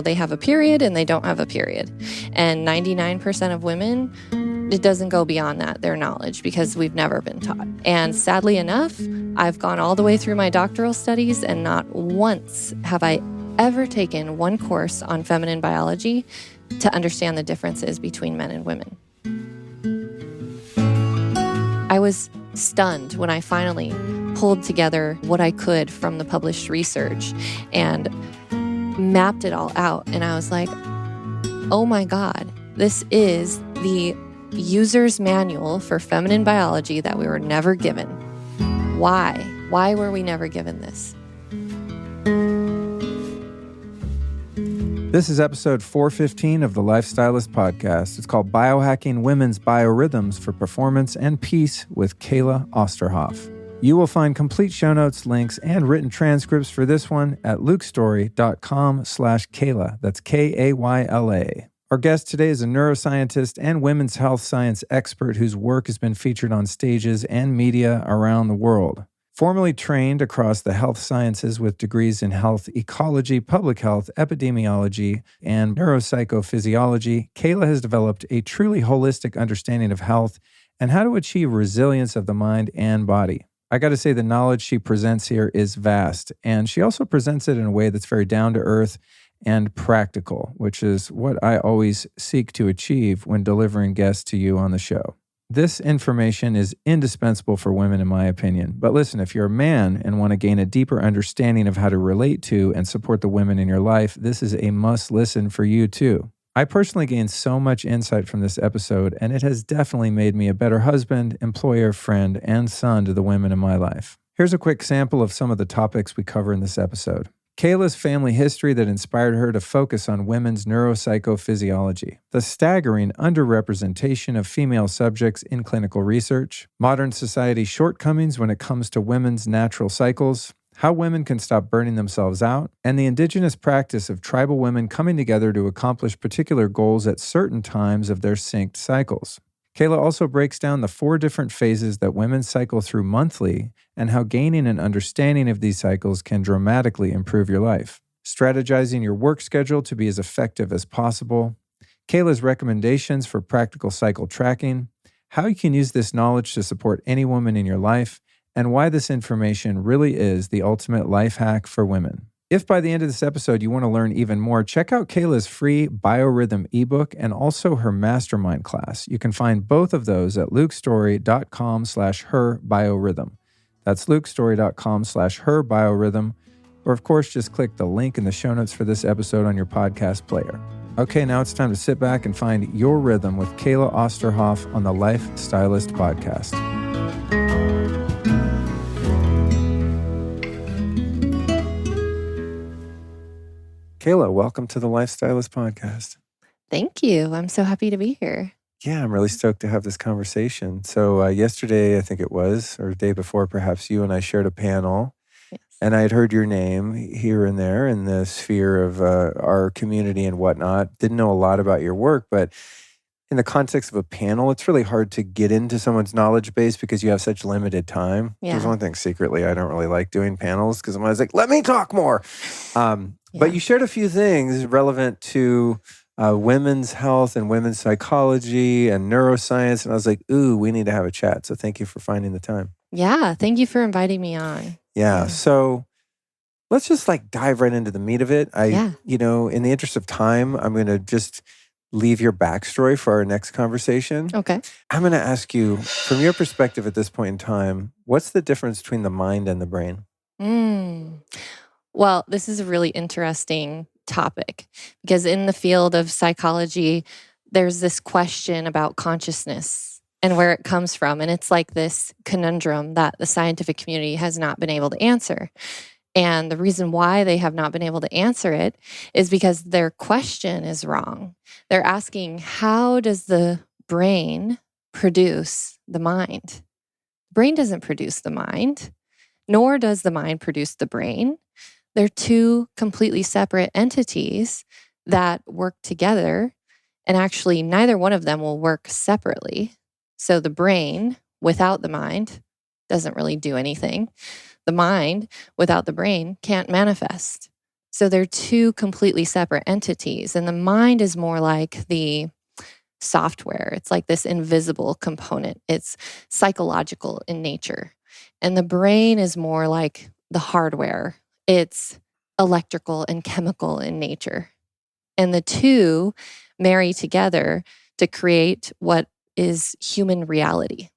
they have a period and they don't have a period. And 99% of women, it doesn't go beyond that, their knowledge, because we've never been taught. And sadly enough, I've gone all the way through my doctoral studies, and not once have I ever taken one course on feminine biology to understand the differences between men and women. I was stunned when I finally pulled together what I could from the published research and mapped it all out. And I was like, oh my God, this is the user's manual for feminine biology that we were never given. Why? Why were we never given this? This is episode 415 of the Lifestylist podcast. It's called Biohacking Women's Biorhythms for Performance and Peace with Kayla Osterhoff. You will find complete show notes, links, and written transcripts for this one at lukestory.com/Kayla. That's Kayla. Our guest today is a neuroscientist and women's health science expert whose work has been featured on stages and media around the world. Formerly trained across the health sciences with degrees in health ecology, public health, epidemiology, and neuropsychophysiology, Kayla has developed a truly holistic understanding of health and how to achieve resilience of the mind and body. I got to say, the knowledge she presents here is vast, and she also presents it in a way that's very down to earth and practical, which is what I always seek to achieve when delivering guests to you on the show. This information is indispensable for women, in my opinion. But listen, if you're a man and want to gain a deeper understanding of how to relate to and support the women in your life, this is a must listen for you too. I personally gained so much insight from this episode, and it has definitely made me a better husband, employer, friend, and son to the women in my life. Here's a quick sample of some of the topics we cover in this episode. Kayla's family history that inspired her to focus on women's neuropsychophysiology, the staggering underrepresentation of female subjects in clinical research, modern society shortcomings when it comes to women's natural cycles, how women can stop burning themselves out, and the indigenous practice of tribal women coming together to accomplish particular goals at certain times of their synced cycles. Kayla also breaks down the 4 different phases that women cycle through monthly and how gaining an understanding of these cycles can dramatically improve your life. Strategizing your work schedule to be as effective as possible. Kayla's recommendations for practical cycle tracking. How you can use this knowledge to support any woman in your life. And why this information really is the ultimate life hack for women. If by the end of this episode you want to learn even more, check out Kayla's free Biorhythm ebook and also her mastermind class. You can find both of those at lukestory.com/herbiorhythm. That's lukestory.com/herbiorhythm. Or of course, just click the link in the show notes for this episode on your podcast player. Okay, now it's time to sit back and find your rhythm with Kayla Osterhoff on the Lifestylist podcast. Kayla, welcome to the Lifestylist podcast. Thank you. I'm so happy to be here. Yeah, I'm really stoked to have this conversation. So yesterday, I think it was, or the day before, perhaps you and I shared a panel. Yes. And I had heard your name here and there in the sphere of our community and whatnot. Didn't know a lot about your work, but in the context of a panel, it's really hard to get into someone's knowledge base because you have such limited time. Yeah. There's one thing secretly, I don't really like doing panels because I'm always like, let me talk more. But you shared a few things relevant to women's health and women's psychology and neuroscience. And I was like, ooh, we need to have a chat. So thank you for finding the time. Yeah, thank you for inviting me on. Yeah. So let's just dive right into the meat of it. In the interest of time, I'm going to just leave your backstory for our next conversation. Okay. I'm going to ask you, from your perspective at this point in time, what's the difference between the mind and the brain? Well, this is a really interesting topic because in the field of psychology, there's this question about consciousness and where it comes from. And it's like this conundrum that the scientific community has not been able to answer. And the reason why they have not been able to answer it is because their question is wrong. They're asking, how does the brain produce the mind? The brain doesn't produce the mind, nor does the mind produce the brain. They're 2 completely separate entities that work together, and actually neither one of them will work separately. So the brain without the mind doesn't really do anything. The mind without the brain can't manifest. So they're two completely separate entities. And the mind is more like the software. It's like this invisible component. It's psychological in nature. And the brain is more like the hardware. It's electrical and chemical in nature. And the two marry together to create what is human reality.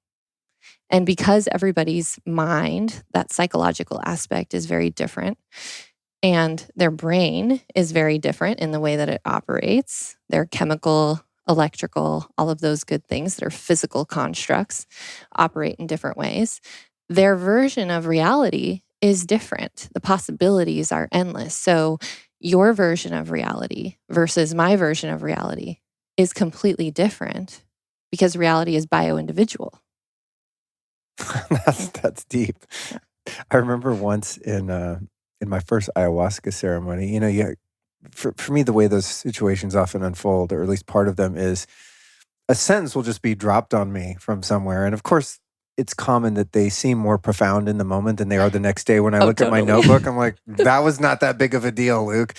And because everybody's mind, that psychological aspect is very different, and their brain is very different in the way that it operates, their chemical, electrical, all of those good things that are physical constructs operate in different ways. Their version of reality is different. The possibilities are endless. So your version of reality versus my version of reality is completely different because reality is bio-individual. That's deep. I remember once in my first ayahuasca ceremony, for me, the way those situations often unfold, or at least part of them, is a sentence will just be dropped on me from somewhere. And of course, it's common that they seem more profound in the moment than they are the next day. When I look at my notebook, I'm like, that was not that big of a deal, Luke.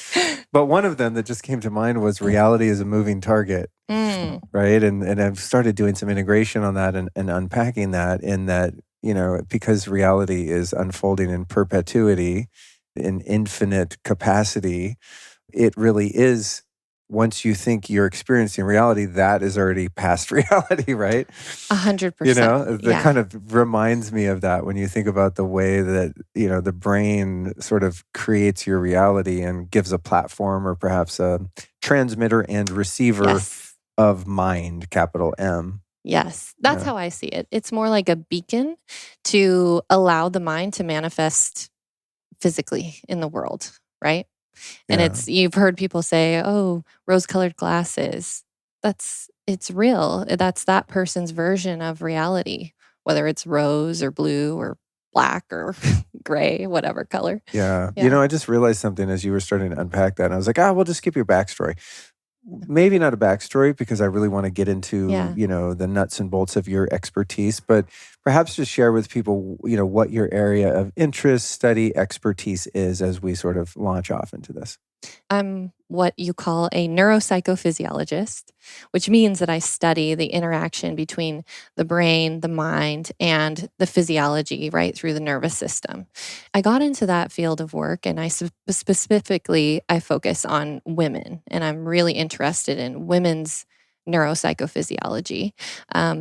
But one of them that just came to mind was reality is a moving target, right? And I've started doing some integration on that and unpacking that, in that, because reality is unfolding in perpetuity, in infinite capacity, it really is. Once you think you're experiencing reality, that is already past reality, right? 100%. That kind of reminds me of that when you think about the way that, the brain sort of creates your reality and gives a platform, or perhaps a transmitter and receiver of mind, capital M. Yes, that's how I see it. It's more like a beacon to allow the mind to manifest physically in the world, right? And you've heard people say, oh, rose-colored glasses. It's real. That's that person's version of reality, whether it's rose or blue or black or gray, whatever color. Yeah. I just realized something as you were starting to unpack that. And I was like, we'll just skip your backstory. Maybe not a backstory, because I really want to get into, the nuts and bolts of your expertise, but perhaps just share with people, what your area of interest, study, expertise is as we sort of launch off into this. I'm what you call a neuropsychophysiologist, which means that I study the interaction between the brain, the mind, and the physiology right through the nervous system. I got into that field of work, and I specifically focus on women, and I'm really interested in women's neuropsychophysiology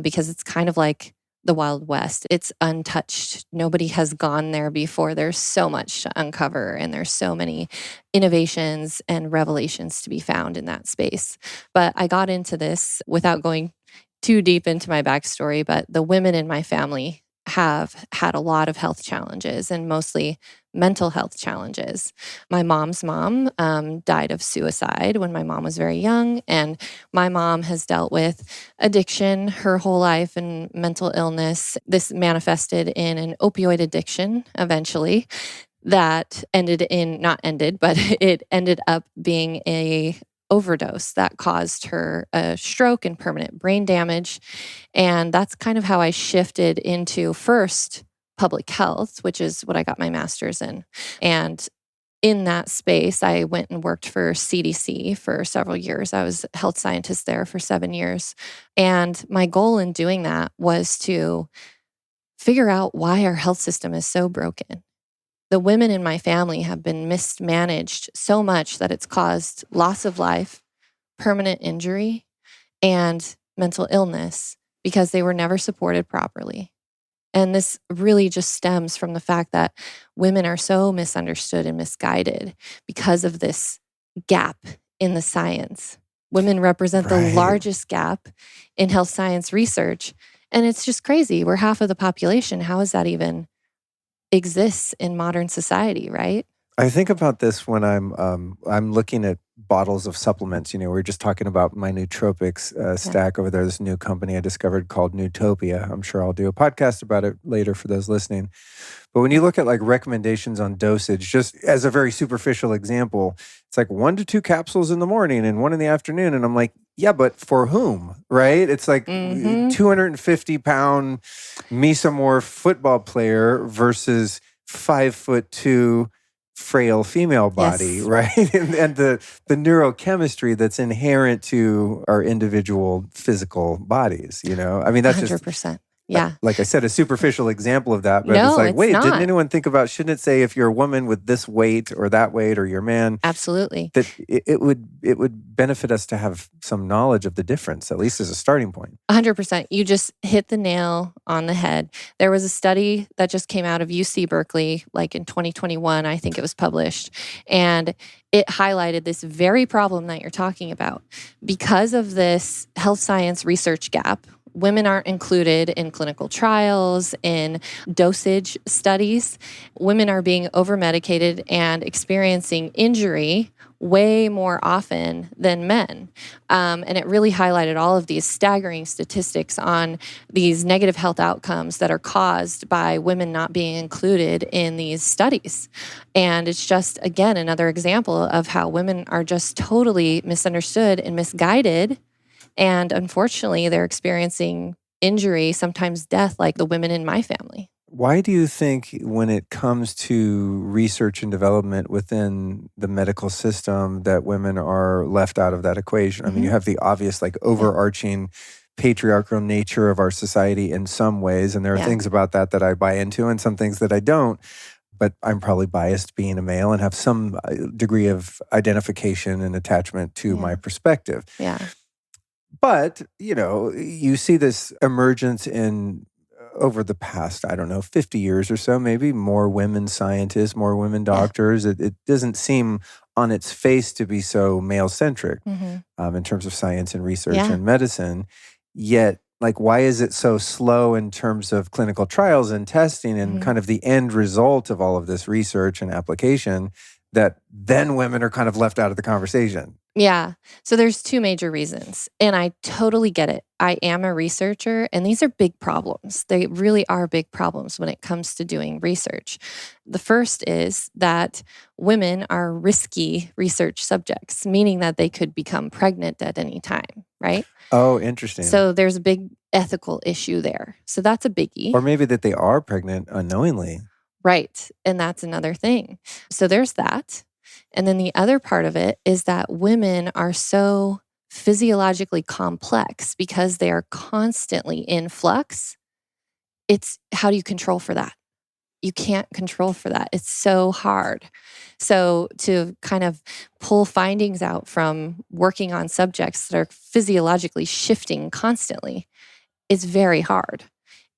because it's kind of like the Wild West. It's untouched. Nobody has gone there before. There's so much to uncover, and there's so many innovations and revelations to be found in that space. But I got into this without going too deep into my backstory, but the women in my family have had a lot of health challenges, and mostly mental health challenges. My mom's mom died of suicide when my mom was very young, and my mom has dealt with addiction her whole life and mental illness. This manifested in an opioid addiction eventually that it ended up being a overdose that caused her a stroke and permanent brain damage. And that's kind of how I shifted into first public health, which is what I got my master's in. And in that space, I went and worked for CDC for several years. I was a health scientist there for 7 years. And my goal in doing that was to figure out why our health system is so broken. The women in my family have been mismanaged so much that it's caused loss of life, permanent injury, and mental illness because they were never supported properly. And this really just stems from the fact that women are so misunderstood and misguided because of this gap in the science. Women represent the largest gap in health science research. And it's just crazy. We're half of the population. How is that even exists in modern society, right? I think about this when I'm looking at bottles of supplements. We were just talking about my nootropics stack over there, this new company I discovered called Newtopia. I'm sure I'll do a podcast about it later for those listening. But when you look at like recommendations on dosage, just as a very superficial example, it's like 1 to 2 capsules in the morning and 1 in the afternoon. And I'm like, yeah, but for whom, right? It's like 250-pound mesomorph football player versus 5'2" frail female body, Yes. right? And the neurochemistry that's inherent to our individual physical bodies, you know? I mean, that's just 100%. Yeah. like I said, a superficial example of that. But it's No, like, it's wait, didn't not. anyone think about, shouldn't it say if you're a woman with this weight or that weight, or your man, Absolutely. that it would benefit us to have some knowledge of the difference, at least as a starting point. 100%. You just hit the nail on the head. There was a study that just came out of UC Berkeley, like in 2021, I think it was published, and it highlighted this very problem that you're talking about. Because of this health science research gap, women aren't included in clinical trials, in dosage studies. Women are being over-medicated and experiencing injury way more often than men. And it really highlighted all of these staggering statistics on these negative health outcomes that are caused by women not being included in these studies. And it's just, again, another example of how women are just totally misunderstood and misguided. And unfortunately, they're experiencing injury, sometimes death, like the women in my family. Why do you think when it comes to research and development within the medical system that women are left out of that equation? I mean, you have the obvious, like, overarching patriarchal nature of our society in some ways, and there are things about that that I buy into and some things that I don't. But I'm probably biased being a male and have some degree of identification and attachment to my perspective. Yeah. But, you know, you see this emergence in over the past, I don't know, 50 years or so, maybe more women scientists, more women doctors. It doesn't seem on its face to be so male-centric in terms of science and research and medicine. Yet, like, why is it so slow in terms of clinical trials and testing and kind of the end result of all of this research and application, that then women are kind of left out of the conversation? Yeah. So there's two major reasons. And I totally get it. I am a researcher, and these are big problems. They really are big problems when it comes to doing research. The first is that women are risky research subjects, meaning that they could become pregnant at any time, right? Oh, interesting. So there's a big ethical issue there. So that's a biggie. Or maybe that they are pregnant unknowingly. Right. And that's another thing. So there's that. And then the other part of it is that women are so physiologically complex because they are constantly in flux. It's how do you control for that? You can't control for that. It's so hard. So to kind of pull findings out from working on subjects that are physiologically shifting constantly is very hard.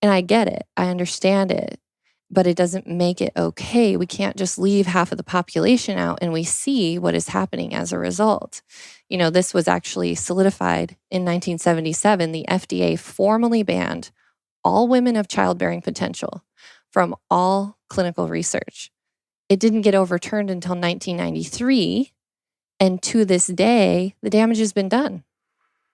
And I get it. I understand it. But it doesn't make it okay. We can't just leave half of the population out and we see what is happening as a result. You know, this was actually solidified in 1977. The FDA formally banned all women of childbearing potential from all clinical research. It didn't get overturned until 1993. And to this day, the damage has been done.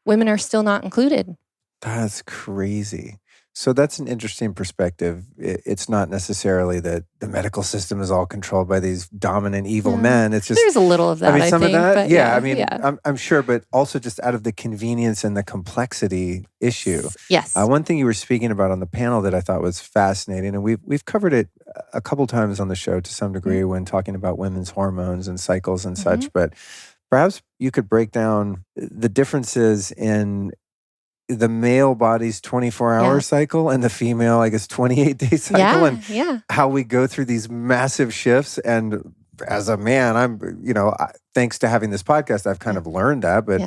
Women are still not included. That's crazy. So that's an interesting perspective. It's not necessarily that the medical system is all controlled by these dominant evil men. It's just, there's a little of that. I mean, some think, of that, but I mean, I'm sure, but also just out of the convenience and the complexity issue. Yes. One thing you were speaking about on the panel that I thought was fascinating, and we've covered it a couple times on the show to some degree when talking about women's hormones and cycles and such. But perhaps you could break down the differences in the male body's 24-hour cycle and the female, I guess, 28-day cycle, and how we go through these massive shifts. And as a man, I'm, you know, thanks to having this podcast, I've kind of learned that, but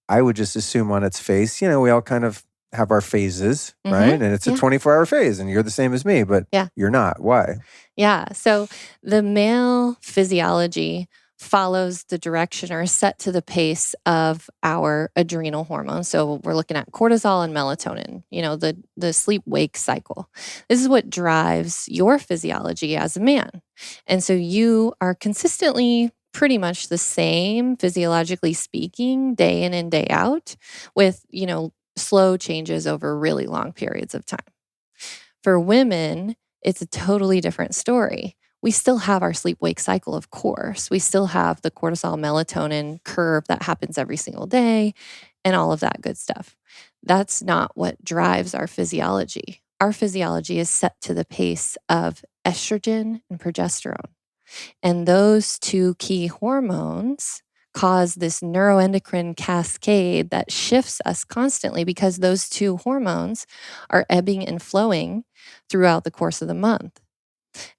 I would just assume on its face, you know, we all kind of have our phases, right? And it's a 24-hour phase, and you're the same as me, but you're not. Why? Yeah. So the male physiology follows the direction or is set to the pace of our adrenal hormones. So we're looking at cortisol and melatonin, you know, the sleep-wake cycle. This is what drives your physiology as a man. And so you are consistently pretty much the same, physiologically speaking, day in and day out, with, you know, slow changes over really long periods of time. For women, it's a totally different story. We still have our sleep-wake cycle, of course. We still have the cortisol melatonin curve that happens every single day and all of that good stuff. That's not what drives our physiology. Our physiology is set to the pace of estrogen and progesterone. And those two key hormones cause this neuroendocrine cascade that shifts us constantly because those two hormones are ebbing and flowing throughout the course of the month.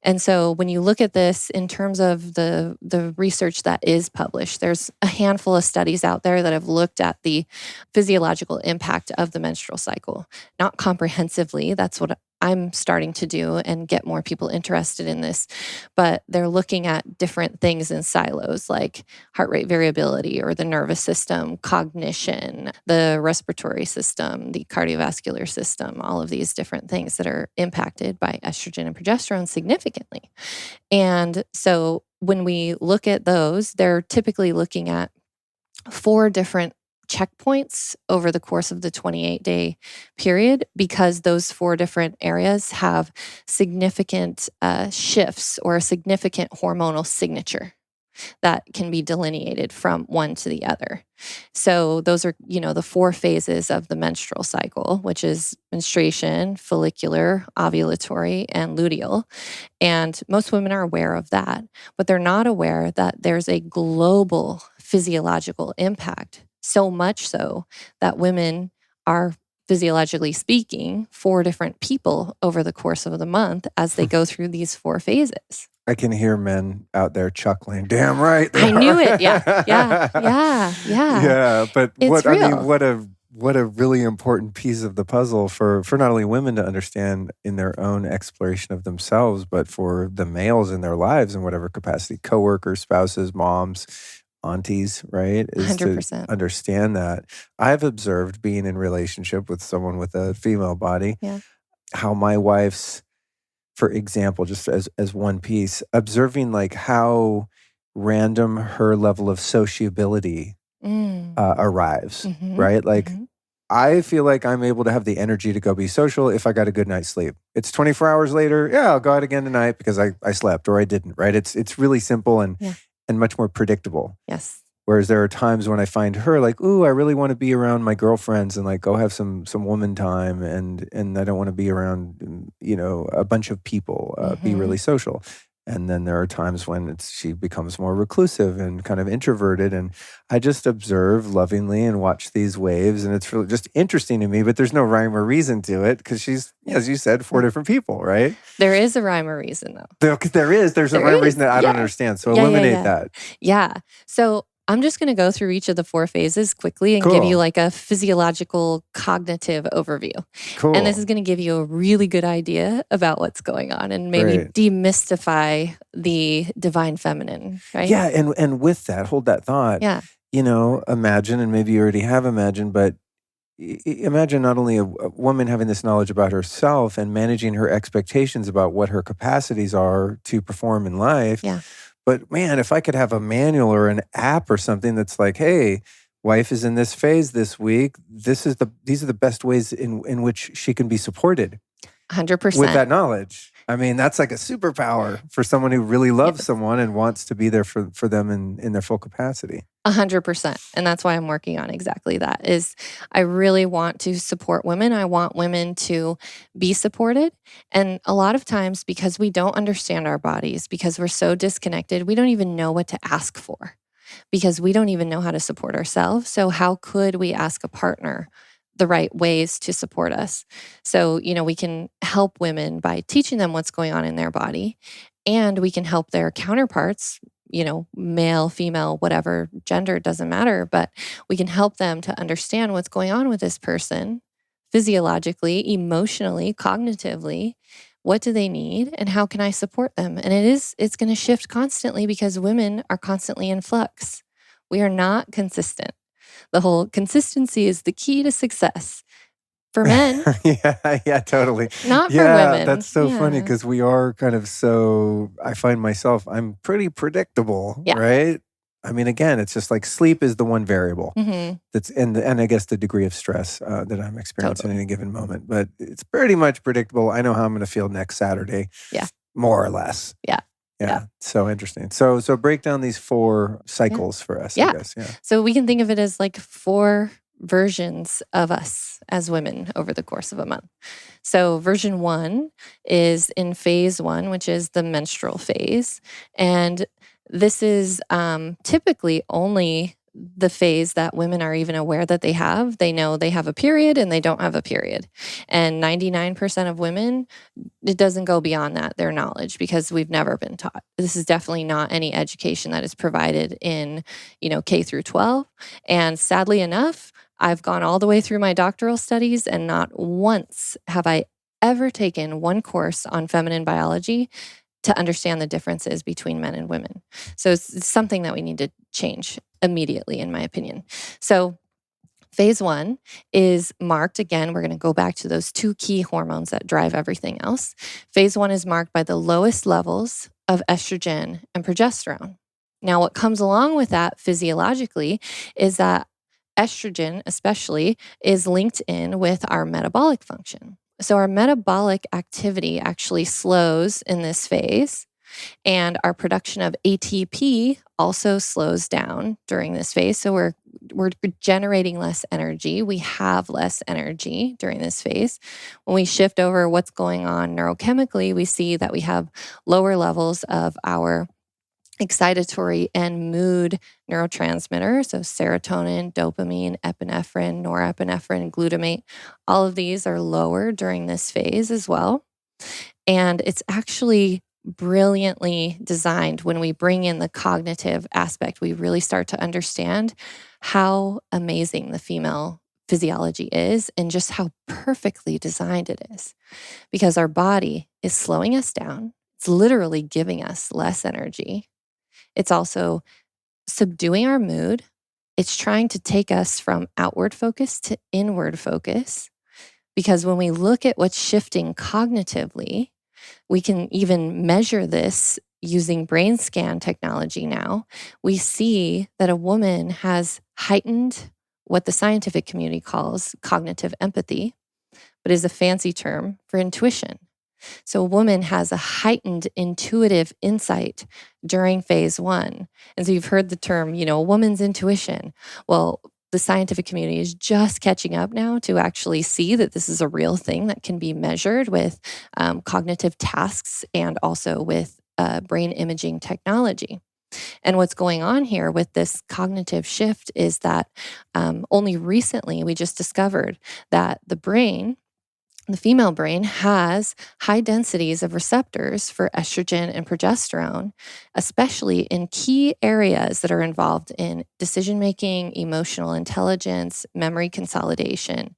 And so when you look at this in terms of the research that is published, there's a handful of studies out there that have looked at the physiological impact of the menstrual cycle. Not comprehensively, that's what I'm starting to do and get more people interested in this, but they're looking at different things in silos like heart rate variability or the nervous system, cognition, the respiratory system, the cardiovascular system, all of these different things that are impacted by estrogen and progesterone significantly. And so when we look at those, they're typically looking at 4 different checkpoints over the course of the 28-day period because those 4 different areas have significant shifts or a significant hormonal signature that can be delineated from one to the other. So those are, the 4 phases of the menstrual cycle, which is menstruation, follicular, ovulatory, and luteal. And most women are aware of that, but they're not aware that there's a global physiological impact, so much so that women are physiologically speaking 4 different people over the course of the month as they go through these 4 phases. I can hear men out there chuckling. Damn right. I knew it. Yeah. Yeah, but It's real. what a really important piece of the puzzle for not only women to understand in their own exploration of themselves, but for the males in their lives in whatever capacity, coworkers, spouses, moms, aunties, right? Is 100%. to understand that. I've observed being in relationship with someone with a female body, how my wife's, for example, just as one piece, observing like how random her level of sociability arrives, right? Like I feel like I'm able to have the energy to go be social if I got a good night's sleep. It's 24 hours later, I'll go out again tonight because I slept or I didn't, right? It's really simple and much more predictable. Yes. Whereas there are times when I find her like, ooh, I really want to be around my girlfriends and like go have some woman time and I don't want to be around, a bunch of people, be really social. And then there are times when she becomes more reclusive and kind of introverted. And I just observe lovingly and watch these waves. And it's really just interesting to me, but there's no rhyme or reason to it because she's, as you said, 4 different people, right? There is a rhyme or reason though. There's a rhyme or reason that I don't understand. So eliminate that. Yeah. So I'm just going to go through each of the 4 phases quickly and give you like a physiological cognitive overview. Cool. And this is going to give you a really good idea about what's going on and maybe demystify the divine feminine, right? Yeah. And with that, hold that thought. Yeah. Imagine, and maybe you already have imagined, but imagine not only a woman having this knowledge about herself and managing her expectations about what her capacities are to perform in life. Yeah. But man, if I could have a manual or an app or something that's like, hey, wife is in this phase this week. These are the best ways in which she can be supported. 100%. With that knowledge. I mean, that's like a superpower for someone who really loves someone and wants to be there for them in their full capacity. 100%. And that's why I'm working on exactly that is I really want to support women. I want women to be supported. And a lot of times because we don't understand our bodies, because we're so disconnected, we don't even know what to ask for because we don't even know how to support ourselves. So how could we ask a partner the right ways to support us? So, we can help women by teaching them what's going on in their body, and we can help their counterparts, male, female, whatever gender, it doesn't matter, but we can help them to understand what's going on with this person physiologically, emotionally, cognitively. What do they need and how can I support them? And it's going to shift constantly because women are constantly in flux. We are not consistent. The whole consistency is the key to success for men. Yeah, totally. Not for women. That's so funny because we are kind of I find myself, I'm pretty predictable, right? I mean, again, it's just like sleep is the one variable that's and I guess the degree of stress that I'm experiencing in a given moment. But it's pretty much predictable. I know how I'm going to feel next Saturday. Yeah. More or less. Yeah. So interesting. So break down these 4 cycles for us, I guess. Yeah. So we can think of it as like 4 versions of us as women over the course of a month. So version 1 is in phase 1, which is the menstrual phase. And this is typically only the phase that women are even aware that they have. They know they have a period and they don't have a period. And 99% of women, it doesn't go beyond that, their knowledge, because we've never been taught. This is definitely not any education that is provided in, K through 12. And sadly enough, I've gone all the way through my doctoral studies, and not once have I ever taken one course on feminine biology to understand the differences between men and women. So it's something that we need to change immediately, in my opinion. So phase 1 is marked, again, we're going to go back to those 2 key hormones that drive everything else. Phase 1 is marked by the lowest levels of estrogen and progesterone. Now, what comes along with that physiologically is that estrogen, especially, is linked in with our metabolic function. So our metabolic activity actually slows in this phase, and our production of ATP also slows down during this phase. So we're generating less energy. We have less energy during this phase. When we shift over what's going on neurochemically, we see that we have lower levels of our excitatory and mood neurotransmitters, so serotonin, dopamine, epinephrine, norepinephrine, glutamate. All of these are lower during this phase as well. And it's actually brilliantly designed. When we bring in the cognitive aspect, we really start to understand how amazing the female physiology is and just how perfectly designed it is. Because our body is slowing us down. It's literally giving us less energy. It's also subduing our mood. It's trying to take us from outward focus to inward focus. Because when we look at what's shifting cognitively, we can even measure this using brain scan technology now. We see that a woman has heightened what the scientific community calls cognitive empathy, but is a fancy term for intuition. So a woman has a heightened intuitive insight during phase 1. And so you've heard the term, a woman's intuition. Well, the scientific community is just catching up now to actually see that this is a real thing that can be measured with cognitive tasks and also with brain imaging technology. And what's going on here with this cognitive shift is that only recently we just discovered that the female brain has high densities of receptors for estrogen and progesterone, especially in key areas that are involved in decision-making, emotional intelligence, memory consolidation,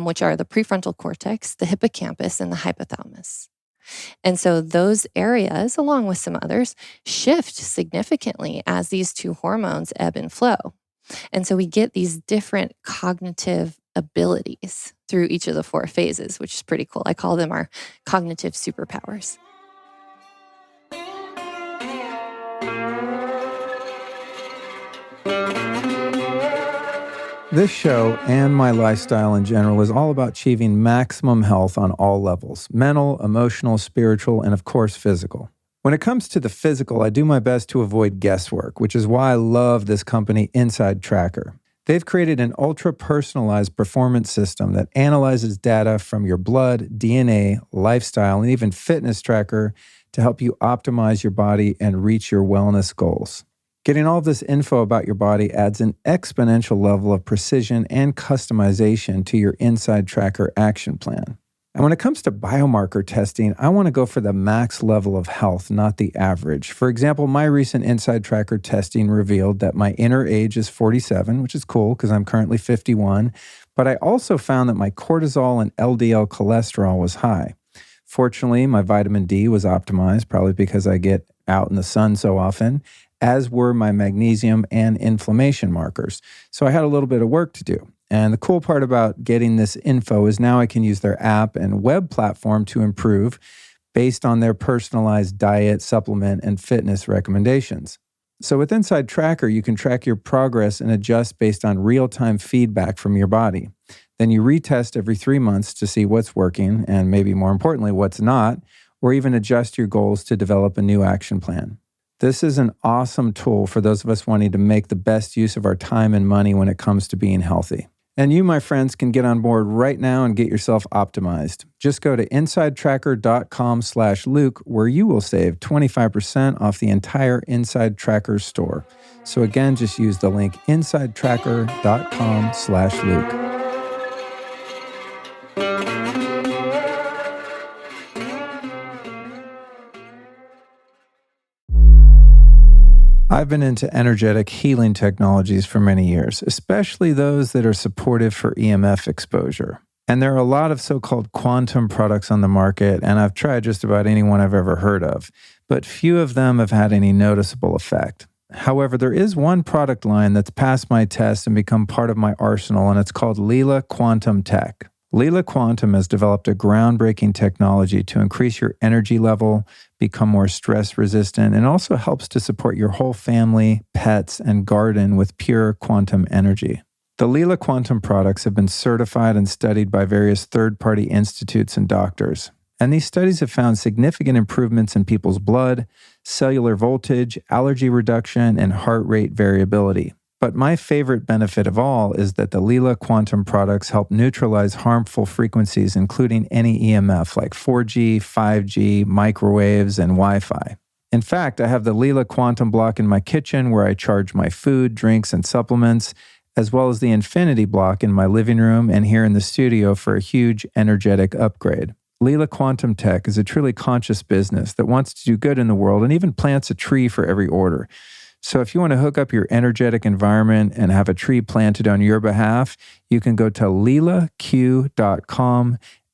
which are the prefrontal cortex, the hippocampus, and the hypothalamus. And so those areas, along with some others, shift significantly as these 2 hormones ebb and flow. And so we get these different cognitive abilities through each of the 4 phases, which is pretty cool. I call them our cognitive superpowers. This show and my lifestyle in general is all about achieving maximum health on all levels: mental, emotional, spiritual, and of course, physical. When it comes to the physical, I do my best to avoid guesswork, which is why I love this company, Untitled Chapter. They've created an ultra-personalized performance system that analyzes data from your blood, DNA, lifestyle, and even fitness tracker to help you optimize your body and reach your wellness goals. Getting all of this info about your body adds an exponential level of precision and customization to your Inside Tracker action plan. And when it comes to biomarker testing, I want to go for the max level of health, not the average. For example, my recent Inside Tracker testing revealed that my inner age is 47, which is cool because I'm currently 51. But I also found that my cortisol and LDL cholesterol was high. Fortunately, my vitamin D was optimized, probably because I get out in the sun so often, as were my magnesium and inflammation markers. So I had a little bit of work to do. And the cool part about getting this info is now I can use their app and web platform to improve based on their personalized diet, supplement, and fitness recommendations. So with Inside Tracker, you can track your progress and adjust based on real-time feedback from your body. Then you retest every 3 months to see what's working and maybe more importantly, what's not, or even adjust your goals to develop a new action plan. This is an awesome tool for those of us wanting to make the best use of our time and money when it comes to being healthy. And you, my friends, can get on board right now and get yourself optimized. Just go to insidetracker.com/Luke, where you will save 25% off the entire Inside Tracker store. So again, just use the link insidetracker.com/Luke. I've been into energetic healing technologies for many years, especially those that are supportive for EMF exposure. And there are a lot of so-called quantum products on the market, and I've tried just about any one I've ever heard of, but few of them have had any noticeable effect. However, there is one product line that's passed my test and become part of my arsenal, and it's called Leela Quantum Tech. Leela Quantum has developed a groundbreaking technology to increase your energy level, become more stress resistant, and also helps to support your whole family, pets, and garden with pure quantum energy. The Leela Quantum products have been certified and studied by various third-party institutes and doctors. And these studies have found significant improvements in people's blood, cellular voltage, allergy reduction, and heart rate variability. But my favorite benefit of all is that the Leela Quantum products help neutralize harmful frequencies, including any EMF like 4G, 5G, microwaves, and Wi-Fi. In fact, I have the Leela Quantum block in my kitchen where I charge my food, drinks, and supplements, as well as the Infinity block in my living room and here in the studio for a huge energetic upgrade. Leela Quantum Tech is a truly conscious business that wants to do good in the world and even plants a tree for every order. So if you want to hook up your energetic environment and have a tree planted on your behalf, you can go to leelaq.com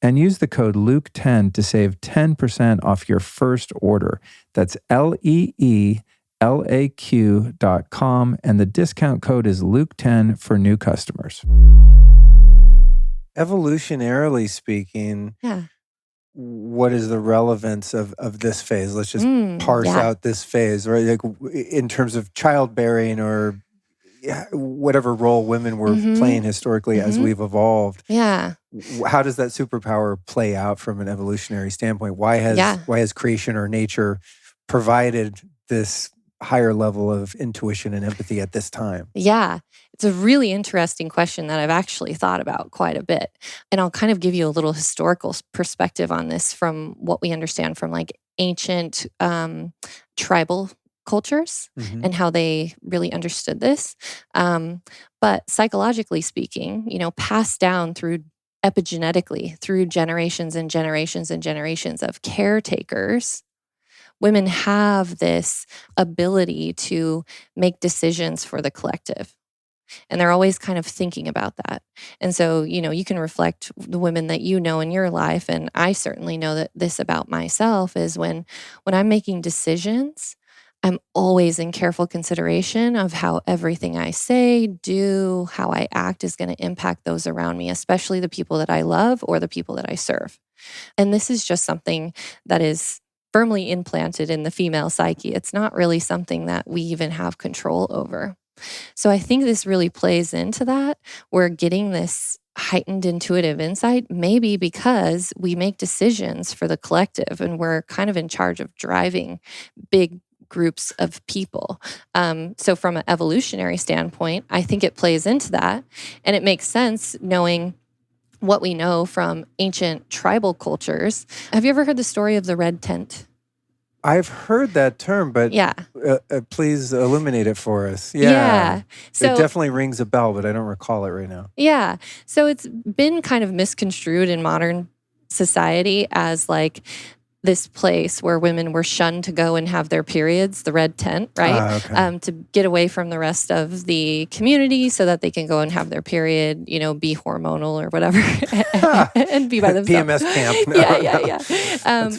and use the code Luke10 to save 10% off your first order. That's leelaq.com, and the discount code is Luke10 for new customers. Evolutionarily speaking, what is the relevance of this phase? Let's just parse out this phase, right? Like in terms of childbearing or whatever role women were playing historically as we've evolved. Yeah. How does that superpower play out from an evolutionary standpoint? Why has creation or nature provided this higher level of intuition and empathy at this time? Yeah. It's a really interesting question that I've actually thought about quite a bit. And I'll kind of give you a little historical perspective on this from what we understand from like ancient tribal cultures and how they really understood this. But psychologically speaking, passed down through epigenetically through generations and generations and generations of caretakers, women have this ability to make decisions for the collective. And they're always kind of thinking about that. And so, you can reflect the women that you know in your life. And I certainly know that this about myself is when I'm making decisions, I'm always in careful consideration of how everything I say, do, how I act is going to impact those around me, especially the people that I love or the people that I serve. And this is just something that is firmly implanted in the female psyche. It's not really something that we even have control over. So I think this really plays into that. We're getting this heightened intuitive insight, maybe because we make decisions for the collective and we're kind of in charge of driving big groups of people. So from an evolutionary standpoint, I think it plays into that. And it makes sense knowing what we know from ancient tribal cultures. Have you ever heard the story of the red tent? I've heard that term, but please illuminate it for us. So it definitely rings a bell, but I don't recall it right now. Yeah. So it's been kind of misconstrued in modern society as like this place where women were shunned to go and have their periods, the red tent, right? To get away from the rest of the community so that they can go and have their period, be hormonal or whatever and be by themselves. PMS camp. Yeah.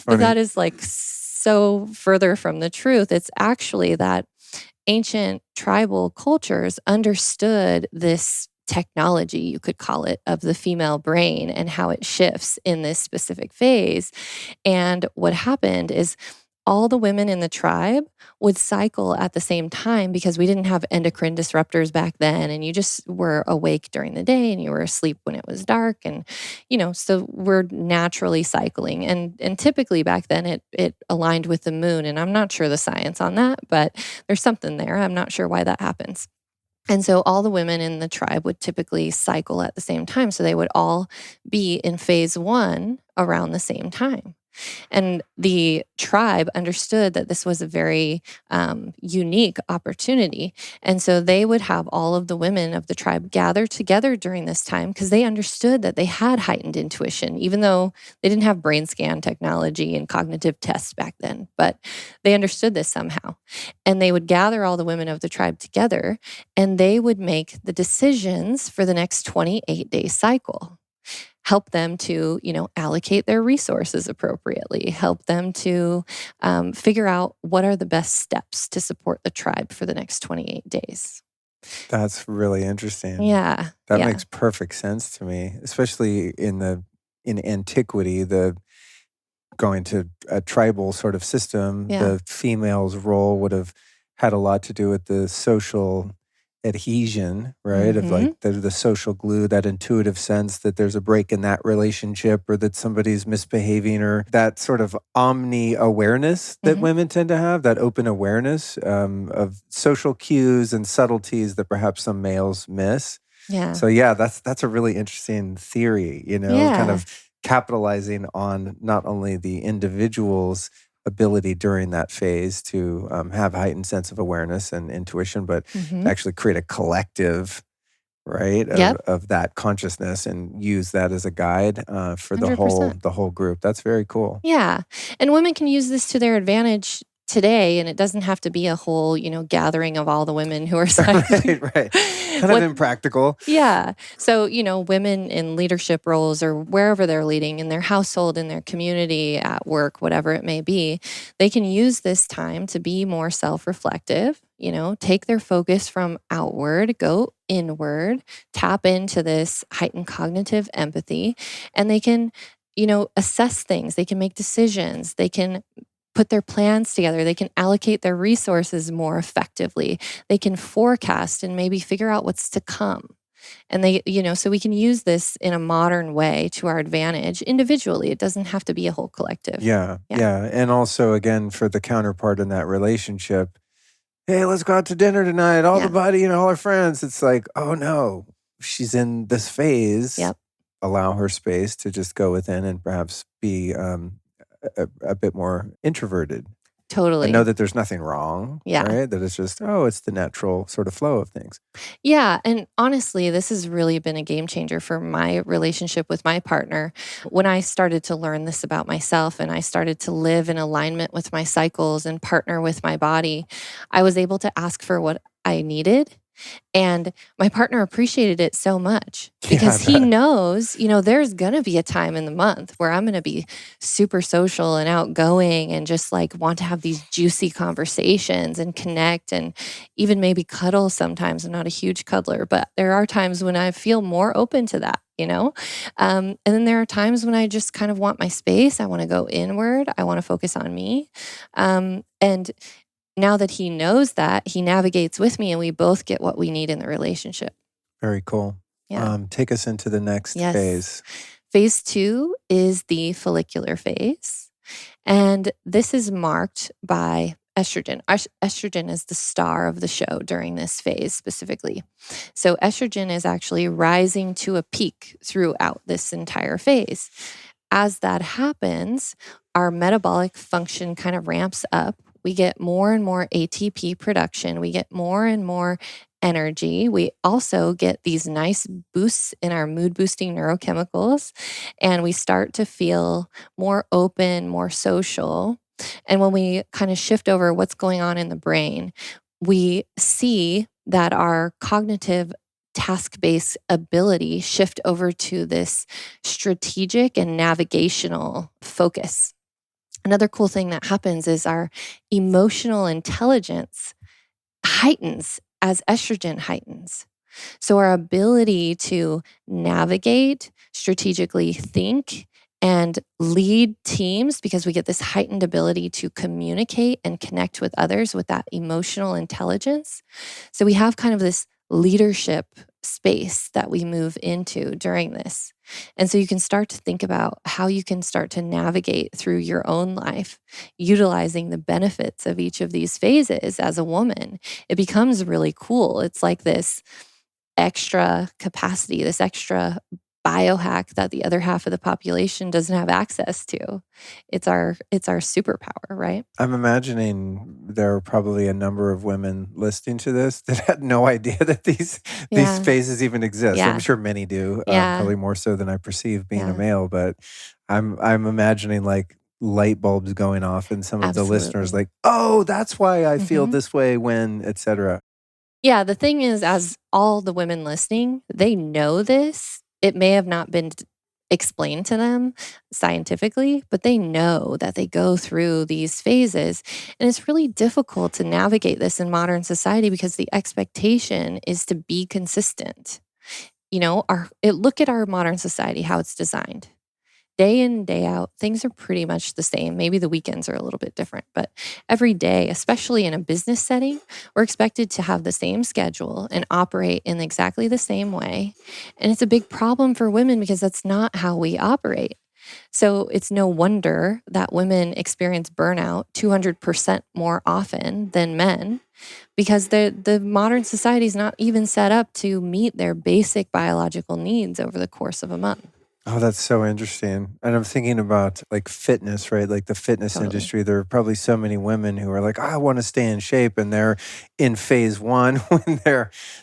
But that is like so further from the truth. It's actually that ancient tribal cultures understood this technology, you could call it, of the female brain and how it shifts in this specific phase. And what happened is all the women in the tribe would cycle at the same time because we didn't have endocrine disruptors back then. And you just were awake during the day and you were asleep when it was dark. And, so we're naturally cycling. And typically back then it aligned with the moon. And I'm not sure the science on that, but there's something there. I'm not sure why that happens. And so all the women in the tribe would typically cycle at the same time. So they would all be in phase 1 around the same time. And the tribe understood that this was a very unique opportunity. And so they would have all of the women of the tribe gather together during this time because they understood that they had heightened intuition, even though they didn't have brain scan technology and cognitive tests back then. But they understood this somehow. And they would gather all the women of the tribe together and they would make the decisions for the next 28-day cycle. Help them to, allocate their resources appropriately, help them to figure out what are the best steps to support the tribe for the next 28 days. That's really interesting. Yeah. That makes perfect sense to me, especially in antiquity, the going to a tribal sort of system, the female's role would have had a lot to do with the social adhesion, right? Mm-hmm. Of like the social glue, that intuitive sense that there's a break in that relationship or that somebody's misbehaving, or that sort of omni-awareness that women tend to have, that open awareness of social cues and subtleties that perhaps some males miss. Yeah. So that's a really interesting theory, kind of capitalizing on not only the individual's ability during that phase to have a heightened sense of awareness and intuition, but to actually create a collective, right, of that consciousness and use that as a guide for the 100%. whole group. That's very cool. Yeah. And women can use this to their advantage today, and it doesn't have to be a whole, gathering of all the women who are cycling. Right. Kind of impractical. Yeah. So, women in leadership roles or wherever they're leading, in their household, in their community, at work, whatever it may be, they can use this time to be more self-reflective, take their focus from outward, go inward, tap into this heightened cognitive empathy, and they can, assess things. They can make decisions. They can put their plans together. They can allocate their resources more effectively. They can forecast and maybe figure out what's to come. And so we can use this in a modern way to our advantage individually. It doesn't have to be a whole collective. Yeah. And also, again, for the counterpart in that relationship, hey, let's go out to dinner tonight. All the buddy, all our friends. It's like, oh no, she's in this phase. Yep. Allow her space to just go within and perhaps be a bit more introverted. Totally. And know that there's nothing wrong. Yeah. Right? That it's just, it's the natural sort of flow of things. Yeah. And honestly, this has really been a game changer for my relationship with my partner. When I started to learn this about myself and I started to live in alignment with my cycles and partner with my body, I was able to ask for what I needed. And my partner appreciated it so much because he knows, there's going to be a time in the month where I'm going to be super social and outgoing and just like want to have these juicy conversations and connect and even maybe cuddle sometimes. I'm not a huge cuddler, but there are times when I feel more open to that, and then there are times when I just kind of want my space. I want to go inward. I want to focus on me. And now that he knows that, he navigates with me and we both get what we need in the relationship. Very cool. Yeah. Take us into the next phase. Phase 2 is the follicular phase. And this is marked by estrogen. Estrogen is the star of the show during this phase specifically. So estrogen is actually rising to a peak throughout this entire phase. As that happens, our metabolic function kind of ramps up. We get more and more ATP production. We get more and more energy. We also get these nice boosts in our mood boosting neurochemicals, and we start to feel more open, more social. And when we kind of shift over what's going on in the brain, we see that our cognitive task-based ability shift over to this strategic and navigational focus. Another cool thing that happens is our emotional intelligence heightens as estrogen heightens. So our ability to navigate, strategically think, and lead teams, because we get this heightened ability to communicate and connect with others with that emotional intelligence. So we have kind of this leadership space that we move into during this. And so you can start to think about how you can start to navigate through your own life, utilizing the benefits of each of these phases as a woman. It becomes really cool. It's like this extra capacity, this extra biohack that the other half of the population doesn't have access to. It's our superpower, right? I'm imagining there are probably a number of women listening to this that had no idea that these Yeah. phases even exist. I'm Yeah. sure many do, Yeah. probably more so than I perceive being a Yeah. male. But I'm imagining like light bulbs going off in some of the listeners, Absolutely. like, oh, that's why I feel Mhm. this way when, etc. Yeah, the thing is, as all the women listening, they know this. It may have not been explained to them scientifically, but they know that they go through these phases. And it's really difficult to navigate this in modern society because the expectation is to be consistent. Look at our modern society, how it's designed. Day in, day out, things are pretty much the same. Maybe the weekends are a little bit different, but every day, especially in a business setting, we're expected to have the same schedule and operate in exactly the same way. And it's a big problem for women because that's not how we operate. So it's no wonder that women experience burnout 200% more often than men because the modern society is not even set up to meet their basic biological needs over the course of a month. Oh, that's so interesting. And I'm thinking about like fitness, right? Like the fitness Totally. industry. There are probably so many women who are like, I want to stay in shape, and they're in phase one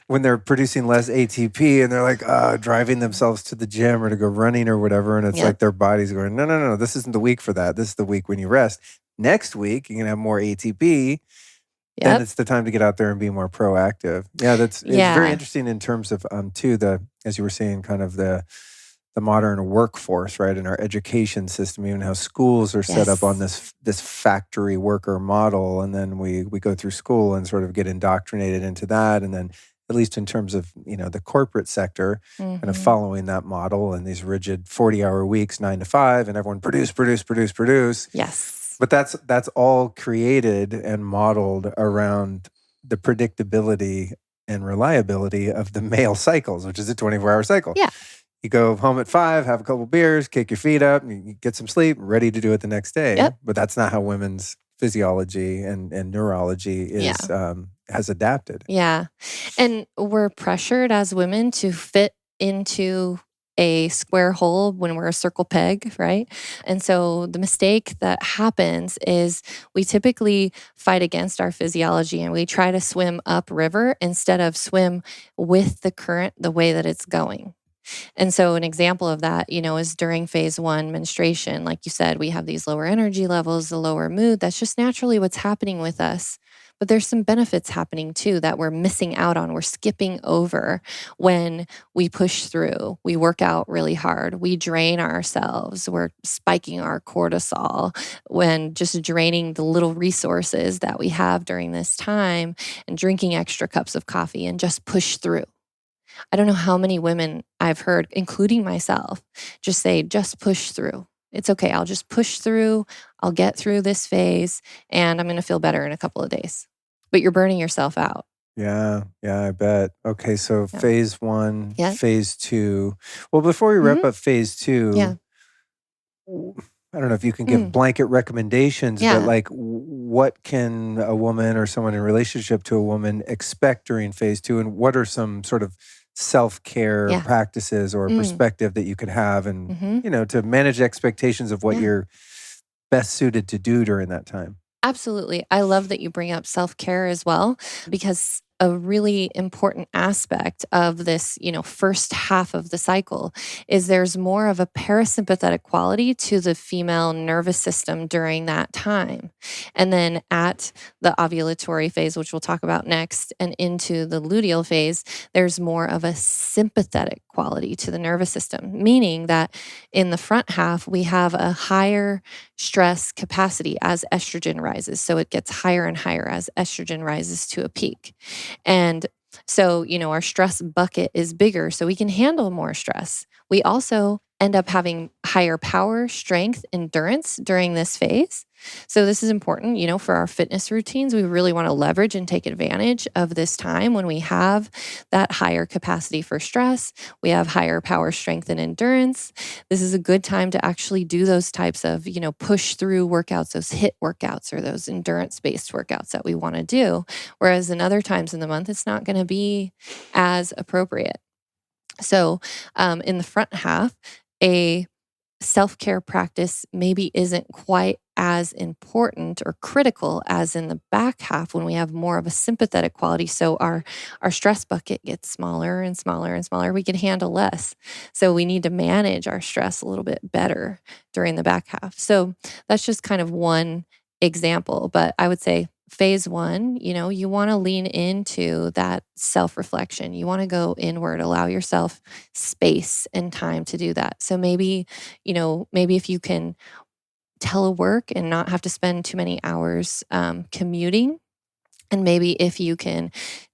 when they're producing less ATP, and they're like driving themselves to the gym or to go running or whatever. And it's Yep. like their body's going, no, no, no, this isn't the week for that. This is the week when you rest. Next week, you're gonna have more ATP. Then Yep. it's the time to get out there and be more proactive. Yeah, it's very Yeah. interesting in terms of too, the, as you were saying, kind of the modern workforce, right, in our education system, even how schools are set up on Yes. this factory worker model, and then we go through school and sort of get indoctrinated into that, and then at least in terms of the corporate sector, kind of Mhm. following that model and these rigid 40-hour weeks, 9 to 5, and everyone produce, produce, produce, produce. Yes. But that's all created and modeled around the predictability and reliability of the male cycles, which is a 24-hour cycle. Yeah. You go home at 5, have a couple beers, kick your feet up, and you get some sleep, ready to do it the next day. Yep. But that's not how women's physiology and neurology Yeah. has adapted. Yeah. And we're pressured as women to fit into a square hole when we're a circle peg, right? And so the mistake that happens is we typically fight against our physiology and we try to swim upriver instead of swim with the current the way that it's going. And so an example of that, is during phase one menstruation. Like you said, we have these lower energy levels, the lower mood. That's just naturally what's happening with us. But there's some benefits happening too that we're missing out on. We're skipping over when we push through. We work out really hard. We drain ourselves. We're spiking our cortisol when just draining the little resources that we have during this time and drinking extra cups of coffee and just push through. I don't know how many women I've heard, including myself, just say, just push through. It's okay. I'll just push through. I'll get through this phase and I'm going to feel better in a couple of days. But you're burning yourself out. Yeah, I bet. Okay, so Yeah. phase one, Yeah. phase two. Well, before we wrap Mhm. up phase Yeah. two, I don't know if you can give Mm. blanket recommendations, but Yeah. like what can a woman or someone in relationship to a woman expect during phase two? And what are some sort of self-care Yeah. practices or Mm. perspective that you could have and, Hmm. to manage expectations of what Yeah. you're best suited to do during that time? Absolutely. I love that you bring up self care as well, because a really important aspect of this, first half of the cycle is there's more of a parasympathetic quality to the female nervous system during that time. And then at the ovulatory phase, which we'll talk about next, and into the luteal phase, there's more of a sympathetic quality to the nervous system, meaning that in the front half, we have a higher stress capacity as estrogen rises. So it gets higher and higher as estrogen rises to a peak. And so, our stress bucket is bigger, so we can handle more stress. We also end up having higher power, strength, endurance during this phase. So this is important, for our fitness routines. We really want to leverage and take advantage of this time when we have that higher capacity for stress. We have higher power, strength, and endurance. This is a good time to actually do those types of, push through workouts, those HIIT workouts or those endurance-based workouts that we want to do. Whereas in other times in the month, it's not going to be as appropriate. So in the front half, a self-care practice maybe isn't quite as important or critical as in the back half when we have more of a sympathetic quality. So our stress bucket gets smaller and smaller and smaller. We can handle less. So we need to manage our stress a little bit better during the back half. So that's just kind of one example. But I would say phase one, you want to lean into that self-reflection. You want to go inward, allow yourself space and time to do that. So maybe if you can telework and not have to spend too many hours commuting, and maybe if you can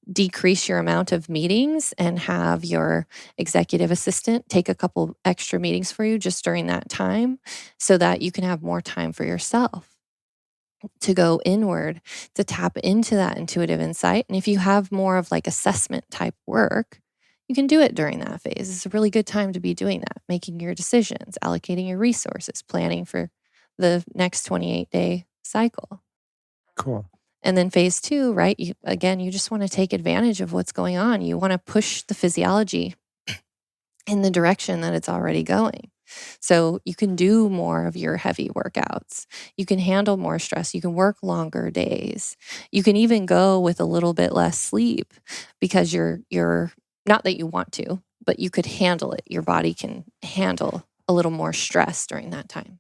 decrease your amount of meetings and have your executive assistant take a couple extra meetings for you just during that time so that you can have more time for yourself to go inward, to tap into that intuitive insight. And if you have more of like assessment type work, you can do it during that phase. It's a really good time to be doing that, making your decisions, allocating your resources, planning for the next 28-day cycle. Cool. And then phase two, right? You just want to take advantage of what's going on. You want to push the physiology in the direction that it's already going. So you can do more of your heavy workouts. You can handle more stress. You can work longer days. You can even go with a little bit less sleep because you're not that you want to, but you could handle it. Your body can handle a little more stress during that time.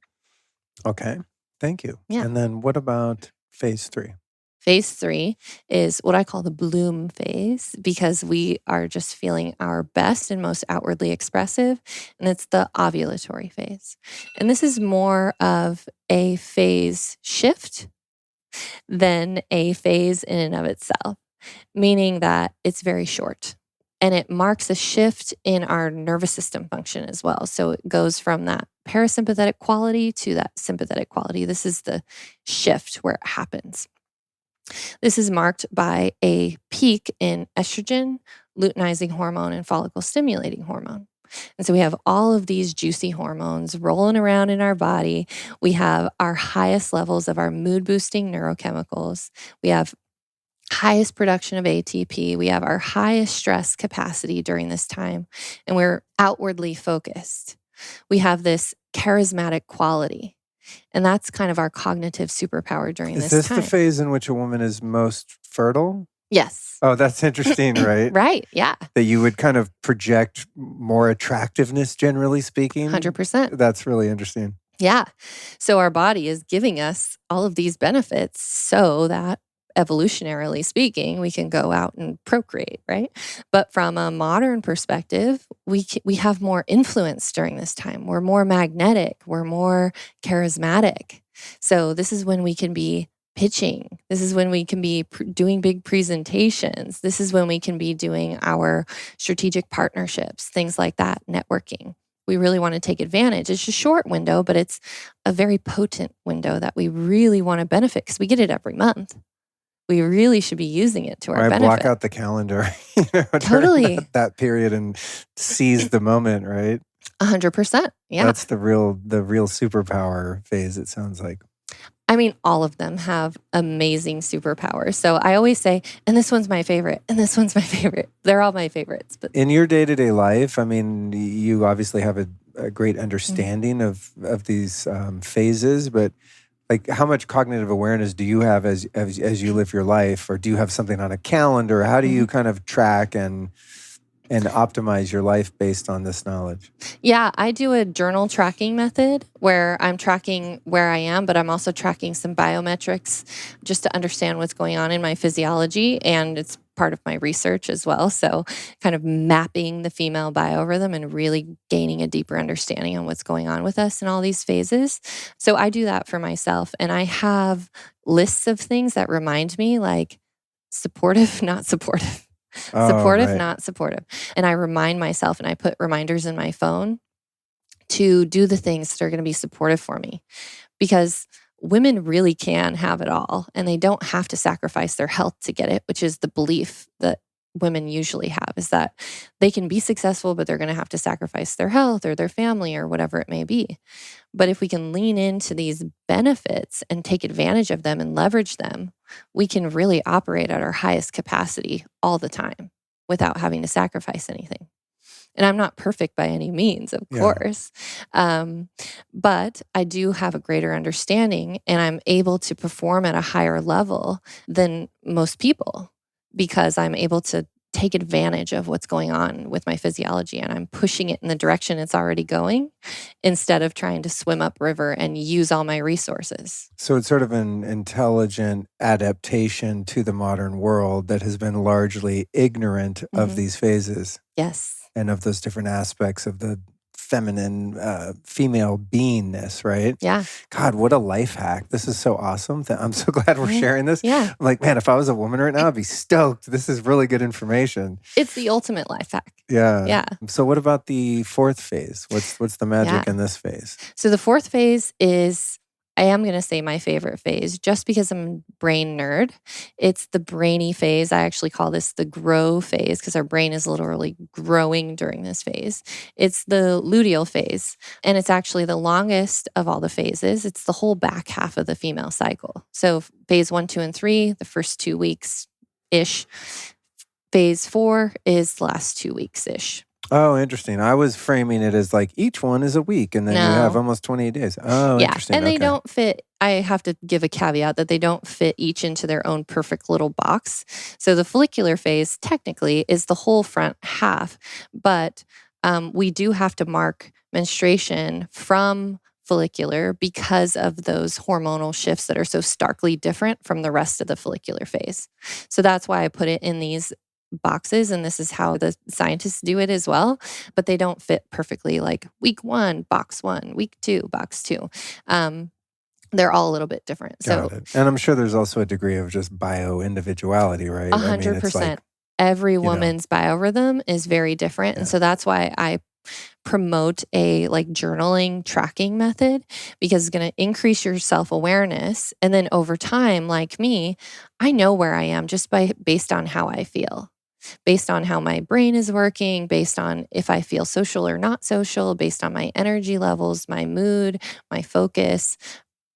Okay. Thank you. Yeah. And then what about phase three? Phase three is what I call the bloom phase because we are just feeling our best and most outwardly expressive, and it's the ovulatory phase. And this is more of a phase shift than a phase in and of itself, meaning that it's very short. And it marks a shift in our nervous system function as well. So it goes from that parasympathetic quality to that sympathetic quality. This is the shift where it happens. This is marked by a peak in estrogen, luteinizing hormone, and follicle stimulating hormone. And so we have all of these juicy hormones rolling around in our body. We have our highest levels of our mood boosting neurochemicals. We have highest production of ATP. We have our highest stress capacity during this time, and we're outwardly focused. We have this charismatic quality. And that's kind of our cognitive superpower during this time. Is this the phase in which a woman is most fertile? Yes. Oh, that's interesting, right? Right, yeah. That you would kind of project more attractiveness, generally speaking. 100%. That's really interesting. Yeah. So our body is giving us all of these benefits so that evolutionarily speaking, we can go out and procreate, right? But from a modern perspective, we have more influence during this time. We're more magnetic. We're more charismatic. So this is when we can be pitching. This is when we can be doing big presentations. This is when we can be doing our strategic partnerships, things like that, networking. We really want to take advantage. It's a short window, but it's a very potent window that we really want to benefit because we get it every month. We really should be using it to our benefit. Block out the calendar, Totally. that period and seize the moment, right? 100%. Yeah. That's the real superpower phase, it sounds like. I mean, all of them have amazing superpowers. So I always say, and this one's my favorite, and this one's my favorite. They're all my favorites. But in your day-to-day life, I mean, you obviously have a great understanding of these phases, but like, how much cognitive awareness do you have as you live your life, or do you have something on a calendar? How do you kind of track and optimize your life based on this knowledge? Yeah, I do a journal tracking method where I'm tracking where I am, but I'm also tracking some biometrics just to understand what's going on in my physiology, and it's part of my research as well. So kind of mapping the female biorhythm and really gaining a deeper understanding on what's going on with us in all these phases. So I do that for myself, and I have lists of things that remind me, like supportive, not supportive. Supportive, right. not supportive. And I remind myself, and I put reminders in my phone to do the things that are going to be supportive for me. Because women really can have it all, and they don't have to sacrifice their health to get it, which is the belief that women usually have, is that they can be successful, but they're going to have to sacrifice their health or their family or whatever it may be. But if we can lean into these benefits and take advantage of them and leverage them, we can really operate at our highest capacity all the time without having to sacrifice anything. And I'm not perfect by any means, of course. But I do have a greater understanding, and I'm able to perform at a higher level than most people because I'm able to take advantage of what's going on with my physiology, and I'm pushing it in the direction it's already going instead of trying to swim upriver and use all my resources. So it's sort of an intelligent adaptation to the modern world that has been largely ignorant of these phases. Yes. And of those different aspects of the feminine, female beingness, right? Yeah. God, what a life hack. This is so awesome. I'm so glad we're sharing this. Yeah. I'm like, man, if I was a woman right now, I'd be stoked. This is really good information. It's the ultimate life hack. Yeah. Yeah. So what about the fourth phase? What's the magic in this phase? So the fourth phase is, I am going to say my favorite phase just because I'm a brain nerd. It's the brainy phase. I actually call this the grow phase because our brain is literally growing during this phase. It's the luteal phase, and it's actually the longest of all the phases. It's the whole back half of the female cycle. So phase 1, 2, and 3, the first 2 weeks-ish. Phase 4 is the last 2 weeks-ish. Oh, interesting. I was framing it as like each one is a week and then you have almost 28 days. Oh, yeah. Interesting. And they don't fit. I have to give a caveat that they don't fit each into their own perfect little box. So the follicular phase technically is the whole front half, but we do have to mark menstruation from follicular because of those hormonal shifts that are so starkly different from the rest of the follicular phase. So that's why I put it in these boxes, and this is how the scientists do it as well, but they don't fit perfectly like week 1, box 1, week 2, box 2. They're all a little bit different. Got it. And I'm sure there's also a degree of just bio-individuality, right? 100%. Every woman's biorhythm is very different. And so that's why I promote a like journaling tracking method, because it's going to increase your self-awareness. And then over time, like me, I know where I am just based on how I feel, based on how my brain is working, based on if I feel social or not social, based on my energy levels, my mood, my focus.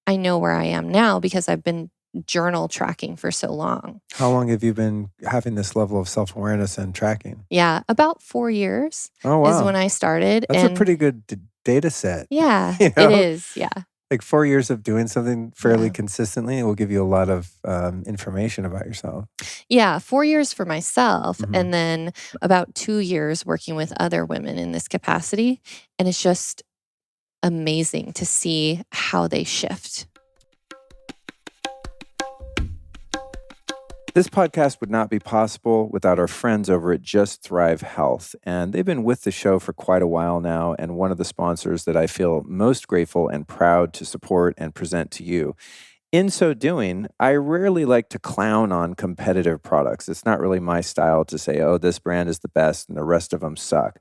I know where I am now because I've been journal tracking for so long. How long have you been having this level of self-awareness and tracking? Yeah, about 4 years is when I started. That's a pretty good data set. Yeah, you know? It is. Yeah. Like 4 years of doing something fairly consistently, it will give you a lot of information about yourself. Yeah, 4 years for myself, and then about 2 years working with other women in this capacity. And it's just amazing to see how they shift. This podcast would not be possible without our friends over at Just Thrive Health. And they've been with the show for quite a while now, and one of the sponsors that I feel most grateful and proud to support and present to you. In so doing, I rarely like to clown on competitive products. It's not really my style to say, oh, this brand is the best and the rest of them suck.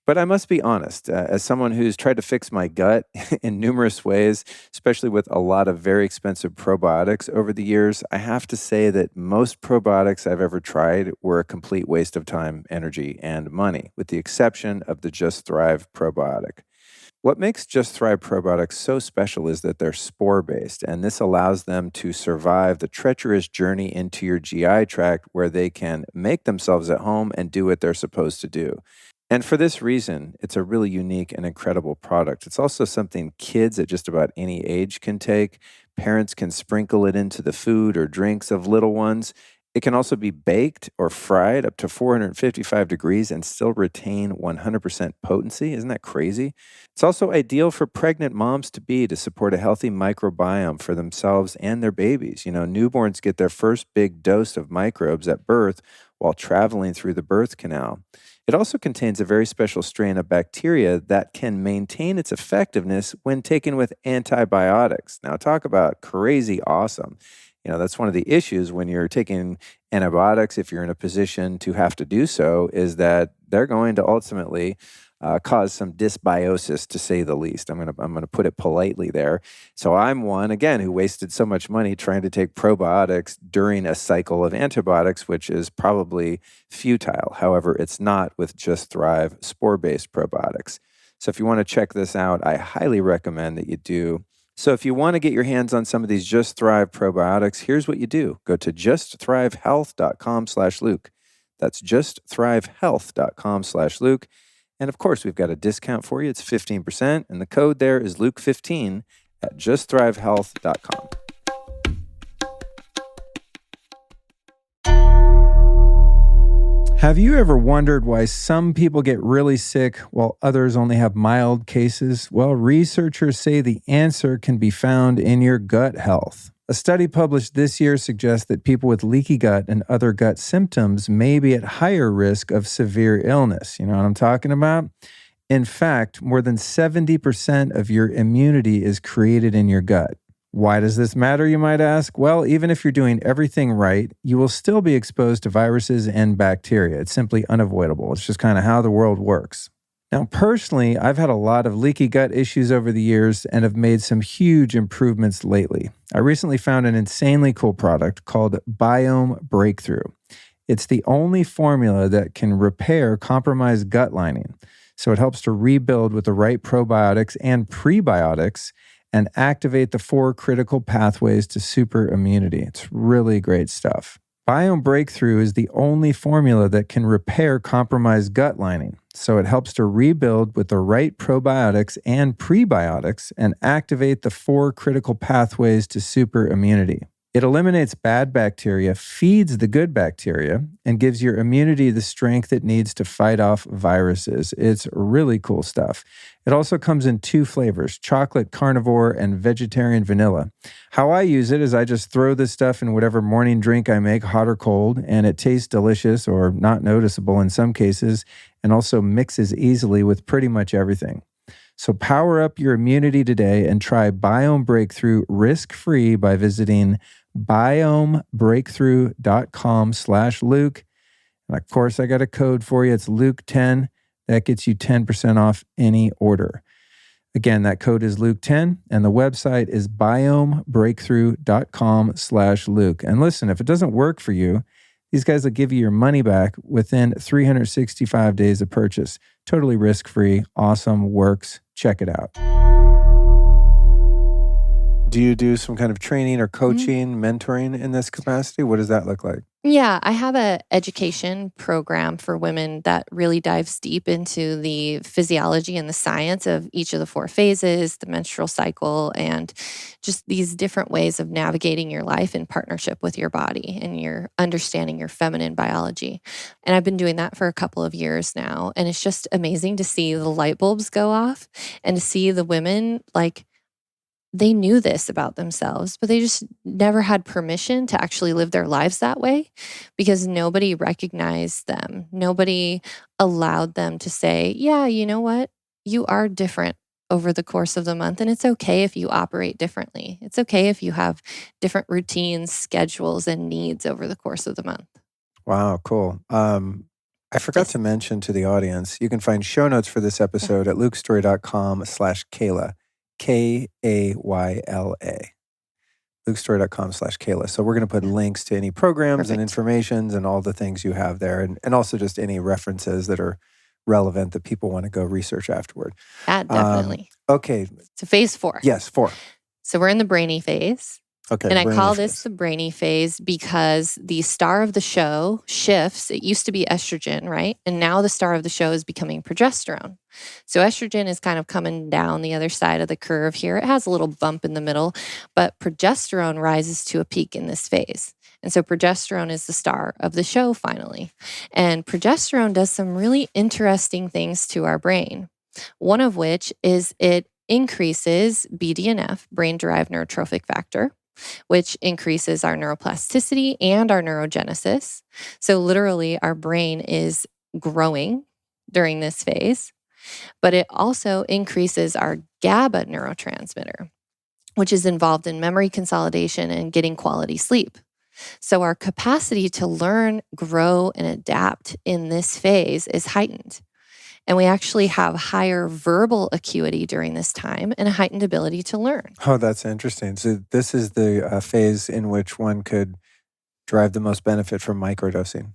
But I must be honest, as someone who's tried to fix my gut in numerous ways, especially with a lot of very expensive probiotics over the years, I have to say that most probiotics I've ever tried were a complete waste of time, energy, and money, with the exception of the Just Thrive probiotic. What makes Just Thrive probiotics so special is that they're spore-based, and this allows them to survive the treacherous journey into your GI tract where they can make themselves at home and do what they're supposed to do. And for this reason, it's a really unique and incredible product. It's also something kids at just about any age can take. Parents can sprinkle it into the food or drinks of little ones. It can also be baked or fried up to 455 degrees and still retain 100% potency. Isn't that crazy? It's also ideal for pregnant moms-to-be to support a healthy microbiome for themselves and their babies. You know, newborns get their first big dose of microbes at birth while traveling through the birth canal. It also contains a very special strain of bacteria that can maintain its effectiveness when taken with antibiotics. Now, talk about crazy awesome. You know, that's one of the issues when you're taking antibiotics, if you're in a position to have to do so, is that they're going to ultimately cause some dysbiosis, to say the least. I'm gonna put it politely there. So I'm one, again, who wasted so much money trying to take probiotics during a cycle of antibiotics, which is probably futile. However, it's not with Just Thrive spore-based probiotics. So if you want to check this out, I highly recommend that you do. So if you want to get your hands on some of these Just Thrive probiotics, here's what you do. Go to justthrivehealth.com/Luke. That's justthrivehealth.com/Luke. And of course, we've got a discount for you. It's 15%. And the code there is Luke15 at justthrivehealth.com. Have you ever wondered why some people get really sick while others only have mild cases? Well, researchers say the answer can be found in your gut health. A study published this year suggests that people with leaky gut and other gut symptoms may be at higher risk of severe illness. You know what I'm talking about? In fact, more than 70% of your immunity is created in your gut. Why does this matter, you might ask? Well, even if you're doing everything right, you will still be exposed to viruses and bacteria. It's simply unavoidable. It's just kind of how the world works. Now, personally, I've had a lot of leaky gut issues over the years and have made some huge improvements lately. I recently found an insanely cool product called Biome Breakthrough. It's the only formula that can repair compromised gut lining. So it helps to rebuild with the right probiotics and prebiotics and activate the 4 critical pathways to super immunity. It's really great stuff. Biome Breakthrough is the only formula that can repair compromised gut lining. So it helps to rebuild with the right probiotics and prebiotics and activate the 4 critical pathways to super immunity. It eliminates bad bacteria, feeds the good bacteria, and gives your immunity the strength it needs to fight off viruses. It's really cool stuff. It also comes in 2 flavors, chocolate carnivore and vegetarian vanilla. How I use it is I just throw this stuff in whatever morning drink I make, hot or cold, and it tastes delicious or not noticeable in some cases, and also mixes easily with pretty much everything. So power up your immunity today and try Biome Breakthrough risk-free by visiting biomebreakthrough.com/Luke. And of course, I got a code for you. It's Luke10. That gets you 10% off any order. Again, that code is Luke10, and the website is biomebreakthrough.com/Luke. And listen, if it doesn't work for you, these guys will give you your money back within 365 days of purchase. Totally risk-free, awesome, works. Check it out. Do you do some kind of training or coaching, mentoring in this capacity? What does that look like? Yeah, I have an education program for women that really dives deep into the physiology and the science of each of the 4 phases, the menstrual cycle, and just these different ways of navigating your life in partnership with your body and your understanding your feminine biology. And I've been doing that for a couple of years now. And it's just amazing to see the light bulbs go off and to see the women like, they knew this about themselves, but they just never had permission to actually live their lives that way because nobody recognized them. Nobody allowed them to say, yeah, you know what? You are different over the course of the month. And it's okay if you operate differently. It's okay if you have different routines, schedules, and needs over the course of the month. Wow, cool. I forgot to mention to the audience, you can find show notes for this episode at lukestory.com/Kayla. Kayla. lukestory.com/Kayla. So we're going to put links to any programs and informations and all the things you have there, and also just any references that are relevant that people want to go research afterward. Definitely. Okay. So phase 4. Yes, 4. So we're in the brainy phase. Okay. And I call this the brainy phase because the star of the show shifts. It used to be estrogen, right? And now the star of the show is becoming progesterone. So estrogen is kind of coming down the other side of the curve here. It has a little bump in the middle, but progesterone rises to a peak in this phase. And so progesterone is the star of the show finally. And progesterone does some really interesting things to our brain. One of which is it increases BDNF, brain-derived neurotrophic factor, which increases our neuroplasticity and our neurogenesis. So literally our brain is growing during this phase, but it also increases our GABA neurotransmitter, which is involved in memory consolidation and getting quality sleep. So our capacity to learn, grow, and adapt in this phase is heightened. And we actually have higher verbal acuity during this time and a heightened ability to learn. Oh, that's interesting. So this is the phase in which one could derive the most benefit from microdosing.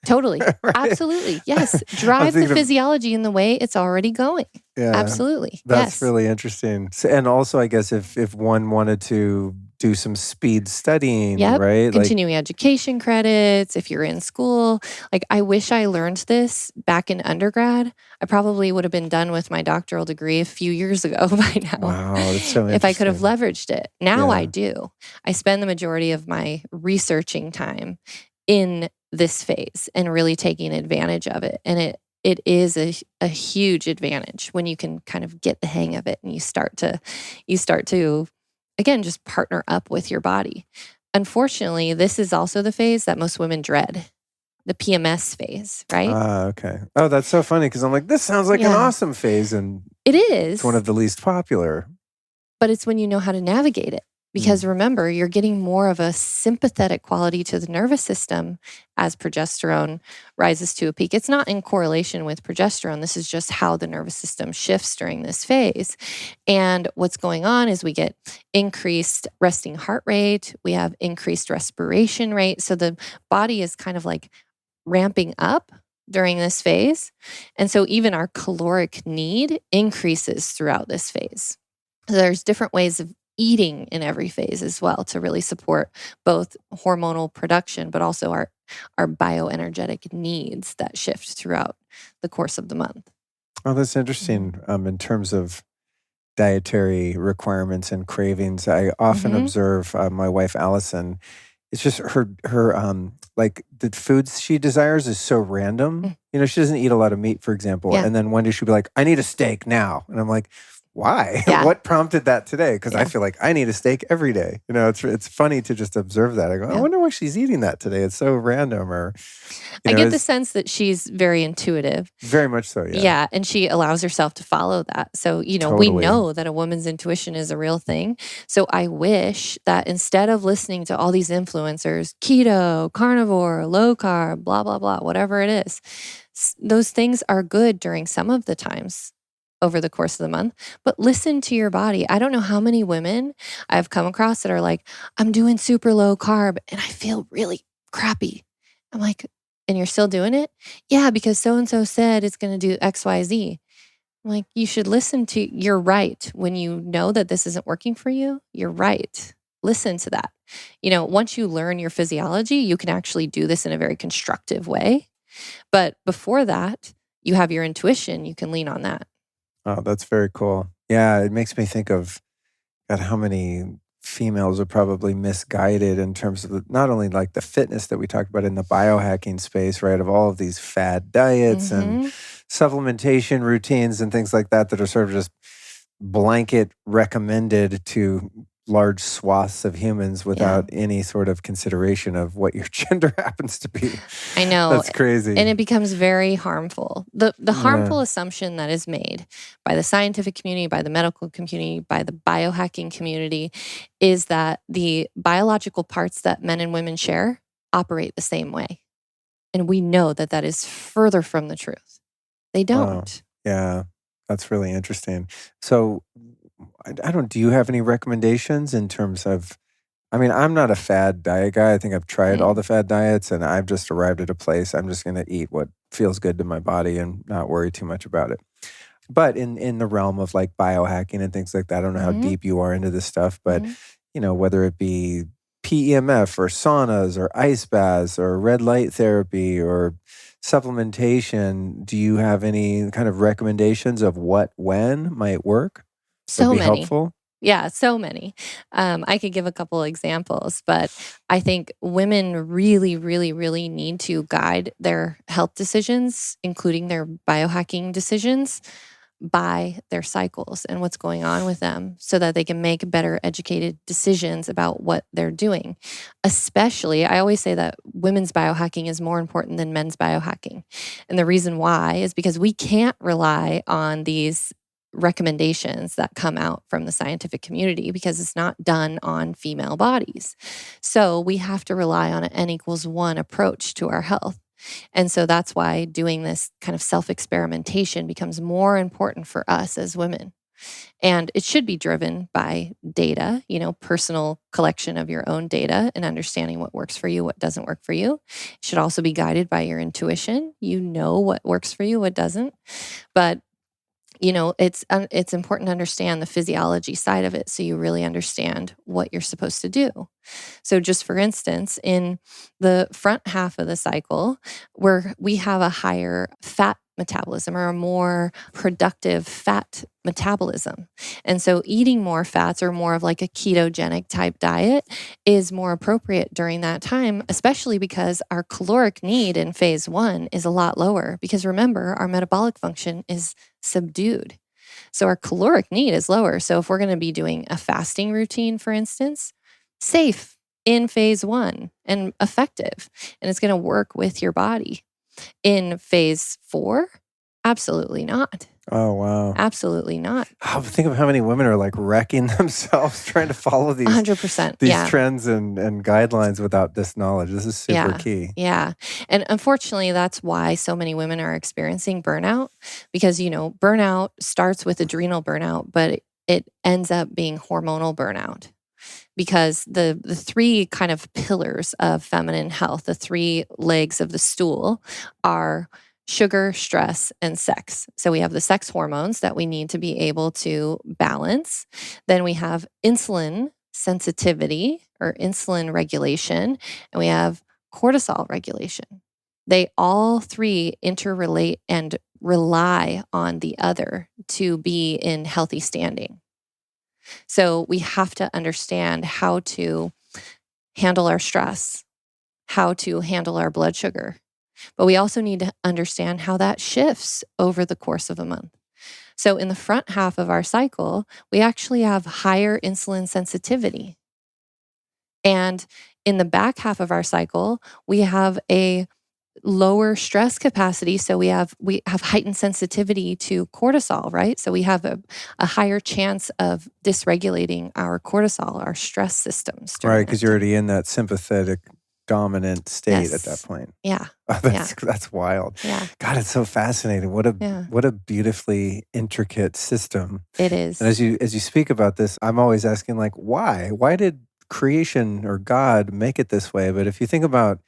Totally. Right? Absolutely. Yes. I'm Drive the thinking of, physiology in the way it's already going. yeah, Absolutely. that's Yes. really interesting. So, and also, I guess if one wanted to do some speed studying, Yep. right? Like, Continuing education credits, if you're in school. Like, I wish I learned this back in undergrad. I probably would have been done with my doctoral degree a few years ago by now. wow, that's so if I could have interesting. leveraged it. Now Yeah. I do. I spend the majority of my researching time in this phase and really taking advantage of it. And it is a huge advantage when you can kind of get the hang of it and you start to again just partner up with your body. Unfortunately, this is also the phase that most women dread, the PMS phase, right? Ah, okay. Oh, that's so funny because I'm like, this sounds like an Yeah. awesome phase, and It it's is, one of the least popular. but it's when you know how to navigate it. Because remember, you're getting more of a sympathetic quality to the nervous system as progesterone rises to a peak. It's not in correlation with progesterone. This is just how the nervous system shifts during this phase. And what's going on is we get increased resting heart rate, we have increased respiration rate. So the body is kind of like ramping up during this phase. And so even our caloric need increases throughout this phase. There's different ways of eating in every phase as well to really support both hormonal production, but also our bioenergetic needs that shift throughout the course of the month. Oh, that's interesting. In terms of dietary requirements and cravings, I often observe my wife Allison. It's just her like the foods she desires is so random. You know, she doesn't eat a lot of meat, for example. Yeah. And then one day she'll be like, I need a steak now. And I'm like, why? Yeah. What prompted that today? Because I Yeah. feel like I need a steak every day. You know, it's funny to just observe that. I go, I Yeah. wonder why she's eating that today. It's so random. Or I know, get the it's sense that she's very intuitive. very much so. Yeah. Yeah, and she allows herself to follow that. So, we Totally. know that a woman's intuition is a real thing. So I wish that instead of listening to all these influencers, keto, carnivore, low carb, blah, blah, blah, whatever it is, those things are good during some of the times over the course of the month, but listen to your body. I don't know how many women I've come across that are like, I'm doing super low carb and I feel really crappy. I'm like, and you're still doing it? Yeah, because so-and-so said it's going to do XYZ. I'm like, you should listen to, you're right. When you know that this isn't working for you, you're right. Listen to that. Once you learn your physiology, you can actually do this in a very constructive way. But before that, you have your intuition, you can lean on that. Oh, that's very cool. Yeah, it makes me think of God, how many females are probably misguided in terms of not only like the fitness that we talked about in the biohacking space, right? Of all of these fad diets and supplementation routines and things like that are sort of just blanket recommended to large swaths of humans without any sort of consideration of what your gender happens to be. I know. That's crazy. And it becomes very harmful. The harmful assumption that is made by the scientific community, by the medical community, by the biohacking community is that the biological parts that men and women share operate the same way. And we know that that is further from the truth. They don't. Yeah, that's really interesting. So I don't, do you have any recommendations in terms of, I mean, I'm not a fad diet guy. I think I've tried all the fad diets and I've just arrived at a place. I'm just going to eat what feels good to my body and not worry too much about it. But in the realm of like biohacking and things like that, I don't know how deep you are into this stuff, but whether it be PEMF or saunas or ice baths or red light therapy or supplementation, do you have any kind of recommendations of when might work? So Would be many. helpful? Yeah, so many. I could give a couple examples, but I think women really, really, really need to guide their health decisions, including their biohacking decisions, by their cycles and what's going on with them so that they can make better educated decisions about what they're doing. Especially, I always say that women's biohacking is more important than men's biohacking. And the reason why is because we can't rely on these recommendations that come out from the scientific community because it's not done on female bodies. So we have to rely on an N=1 approach to our health. And so that's why doing this kind of self-experimentation becomes more important for us as women. And it should be driven by data, personal collection of your own data and understanding what works for you, what doesn't work for you. It should also be guided by your intuition. You know what works for you, what doesn't. But it's important to understand the physiology side of it so you really understand what you're supposed to do. So just for instance, in the front half of the cycle, where we have a higher fat metabolism or a more productive fat metabolism. And so eating more fats or more of like a ketogenic type diet is more appropriate during that time, especially because our caloric need in phase 1 is a lot lower. Because remember, our metabolic function is subdued. So our caloric need is lower. So if we're going to be doing a fasting routine, for instance, safe in phase 1 and effective, and it's going to work with your body. In phase 4, absolutely not. Oh, wow. Absolutely not. Think of how many women are like wrecking themselves trying to follow these 100%. These trends and guidelines without this knowledge. This is super key. Yeah. And unfortunately, that's why so many women are experiencing burnout because, burnout starts with adrenal burnout, but it ends up being hormonal burnout. Because the 3 kind of pillars of feminine health, the 3 legs of the stool are sugar, stress, and sex. So we have the sex hormones that we need to be able to balance. Then we have insulin sensitivity or insulin regulation, and we have cortisol regulation. They all 3 interrelate and rely on the other to be in healthy standing. So we have to understand how to handle our stress, how to handle our blood sugar. But we also need to understand how that shifts over the course of a month. So in the front half of our cycle, we actually have higher insulin sensitivity. And in the back half of our cycle, we have a lower stress capacity. So we have heightened sensitivity to cortisol, right? So we have a higher chance of dysregulating our cortisol, our stress systems. Right, because you're already in that sympathetic dominant state at that point. Yeah. That's wild. Yeah. God, it's so fascinating. What a beautifully intricate system. It is. And as you speak about this, I'm always asking like, why? Why did creation or God make it this way? But if you think about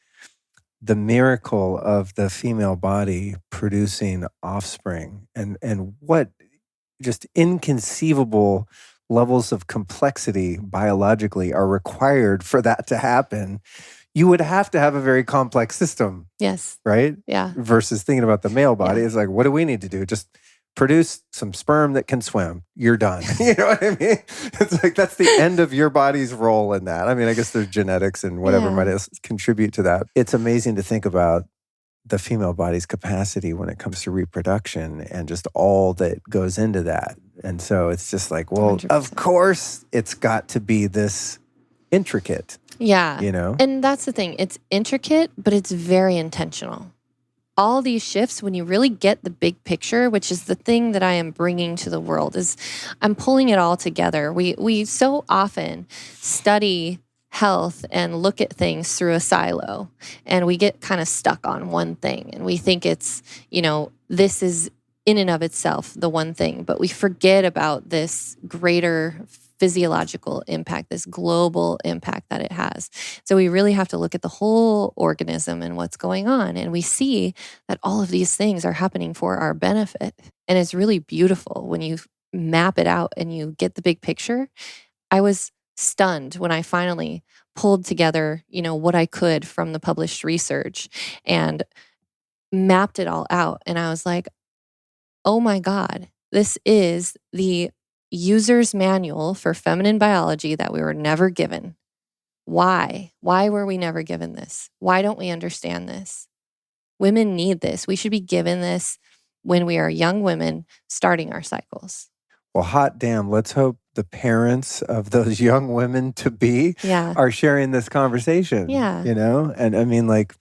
the miracle of the female body producing offspring and what just inconceivable levels of complexity biologically are required for that to happen, you would have to have a very complex system. Yes. Right? Yeah. Versus thinking about the male body, it's like, what do we need to do? Just produce some sperm that can swim. You're done. You know what I mean? It's like, that's the end of your body's role in that. I mean, I guess there's genetics and whatever might contribute to that. It's amazing to think about the female body's capacity when it comes to reproduction and just all that goes into that. And so it's just like, well, 100%. Of course it's got to be this intricate. Yeah. And that's the thing. It's intricate, but it's very intentional. All these shifts, when you really get the big picture, which is the thing that I am bringing to the world, is I'm pulling it all together. We so often study health and look at things through a silo, and we get kind of stuck on one thing, and we think it's, this is in and of itself the one thing, but we forget about this greater physiological impact, this global impact that it has. So we really have to look at the whole organism and what's going on. And we see that all of these things are happening for our benefit. And it's really beautiful when you map it out and you get the big picture. I was stunned when I finally pulled together, what I could from the published research and mapped it all out. And I was like, oh my God, this is the user's manual for feminine biology that we were never given. Why? Why were we never given this? Why don't we understand this? Women need this. We should be given this when we are young women starting our cycles. Well, hot damn, let's hope the parents of those young women to be are sharing this conversation. Yeah. And I mean, like,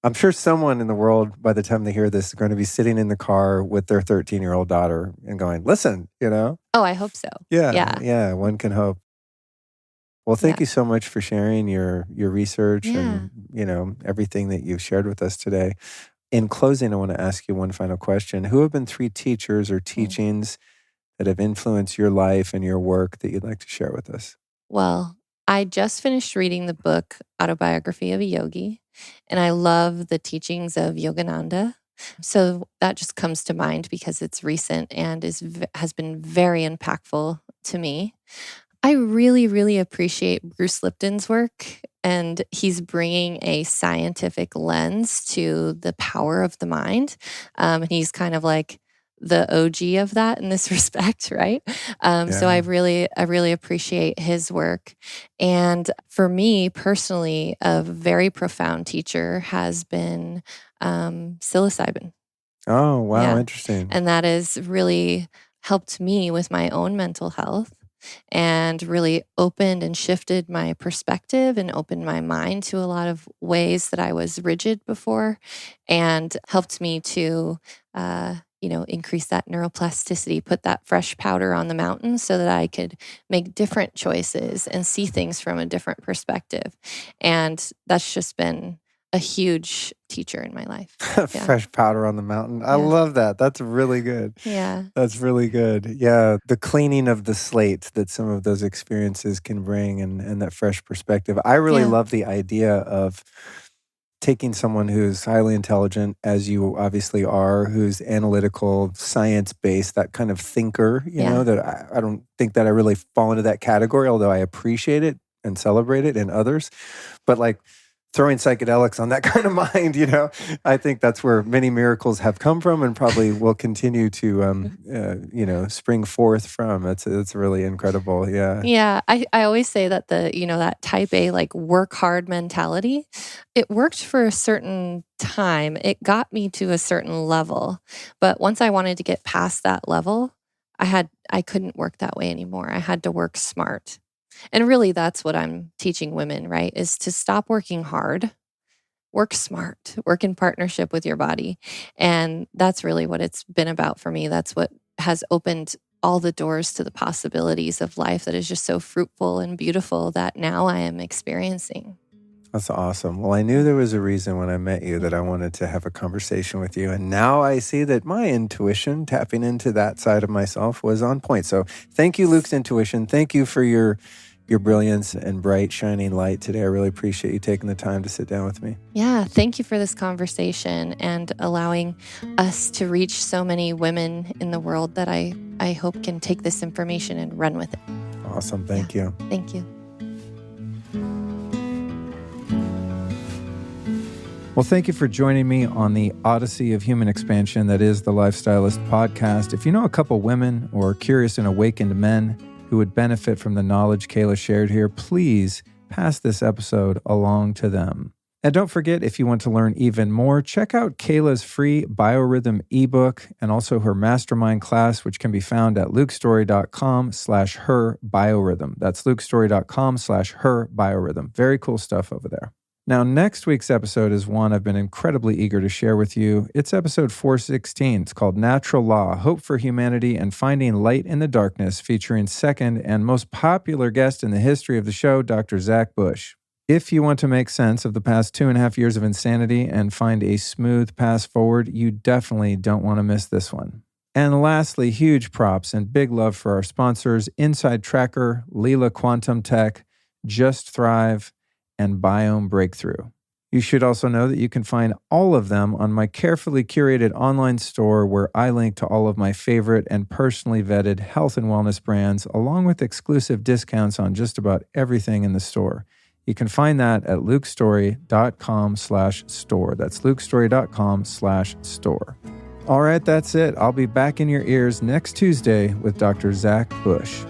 I'm sure someone in the world, by the time they hear this, is going to be sitting in the car with their 13-year-old daughter and going, listen, Oh, I hope so. Yeah, one can hope. Well, thank you so much for sharing your research Yeah. and, everything that you've shared with us today. In closing, I want to ask you one final question. Who have been 3 teachers or Mm. teachings that have influenced your life and your work that you'd like to share with us? Well, I just finished reading the book Autobiography of a Yogi, and I love the teachings of Yogananda. So that just comes to mind because it's recent and has been very impactful to me. I really, really appreciate Bruce Lipton's work, and he's bringing a scientific lens to the power of the mind. And he's kind of like the OG of that in this respect, right? So Yeah. I really appreciate his work. And for me personally, a very profound teacher has been psilocybin. Oh, wow. Yeah. Interesting. And that has really helped me with my own mental health and really opened and shifted my perspective and opened my mind to a lot of ways that I was rigid before and helped me to, increase that neuroplasticity, put that fresh powder on the mountain so that I could make different choices and see things from a different perspective. And that's just been a huge teacher in my life. Yeah. Fresh powder on the mountain. I Yeah. love that. That's really good. Yeah. That's really good. Yeah. The cleaning of the slate that some of those experiences can bring and that fresh perspective. I really Yeah. love the idea of taking someone who's highly intelligent, as you obviously are, who's analytical, science-based, that kind of thinker, Yeah. that I don't think that I really fall into that category, although I appreciate it and celebrate it in others. But like throwing psychedelics on that kind of mind, I think that's where many miracles have come from and probably will continue to, spring forth from. It's really incredible. Yeah. Yeah, I always say that that type A, like work hard mentality, it worked for a certain time. It got me to a certain level. But once I wanted to get past that level, I couldn't work that way anymore. I had to work smart. And really that's what I'm teaching women, right? Is to stop working hard, work smart, work in partnership with your body. And that's really what it's been about for me. That's what has opened all the doors to the possibilities of life that is just so fruitful and beautiful that now I am experiencing. That's awesome. Well, I knew there was a reason when I met you that I wanted to have a conversation with you. And now I see that my intuition, tapping into that side of myself, was on point. So thank you, Luke's intuition. Thank you for your brilliance and bright, shining light today. I really appreciate you taking the time to sit down with me. Yeah, thank you for this conversation and allowing us to reach so many women in the world that I hope can take this information and run with it. Awesome. Thank you. Thank you. Well, thank you for joining me on the Odyssey of Human Expansion that is the Lifestylist podcast. If you know a couple women or curious and awakened men who would benefit from the knowledge Kayla shared here, please pass this episode along to them. And don't forget, if you want to learn even more, check out Kayla's free Biorhythm ebook and also her mastermind class, which can be found at lukestory.com/herbiorhythm. That's lukestory.com/herbiorhythm. Very cool stuff over there. Now, next week's episode is one I've been incredibly eager to share with you. It's episode 416. It's called Natural Law, Hope for Humanity and Finding Light in the Darkness, featuring second and most popular guest in the history of the show, Dr. Zach Bush. If you want to make sense of the past 2.5 years of insanity and find a smooth path forward, you definitely don't want to miss this one. And lastly, huge props and big love for our sponsors, Inside Tracker, Leela Quantum Tech, Just Thrive, and Biome Breakthrough. You should also know that you can find all of them on my carefully curated online store where I link to all of my favorite and personally vetted health and wellness brands, along with exclusive discounts on just about everything in the store. You can find that at lukestory.com/store. That's lukestory.com/store. All right, that's it. I'll be back in your ears next Tuesday with Dr. Zach Bush.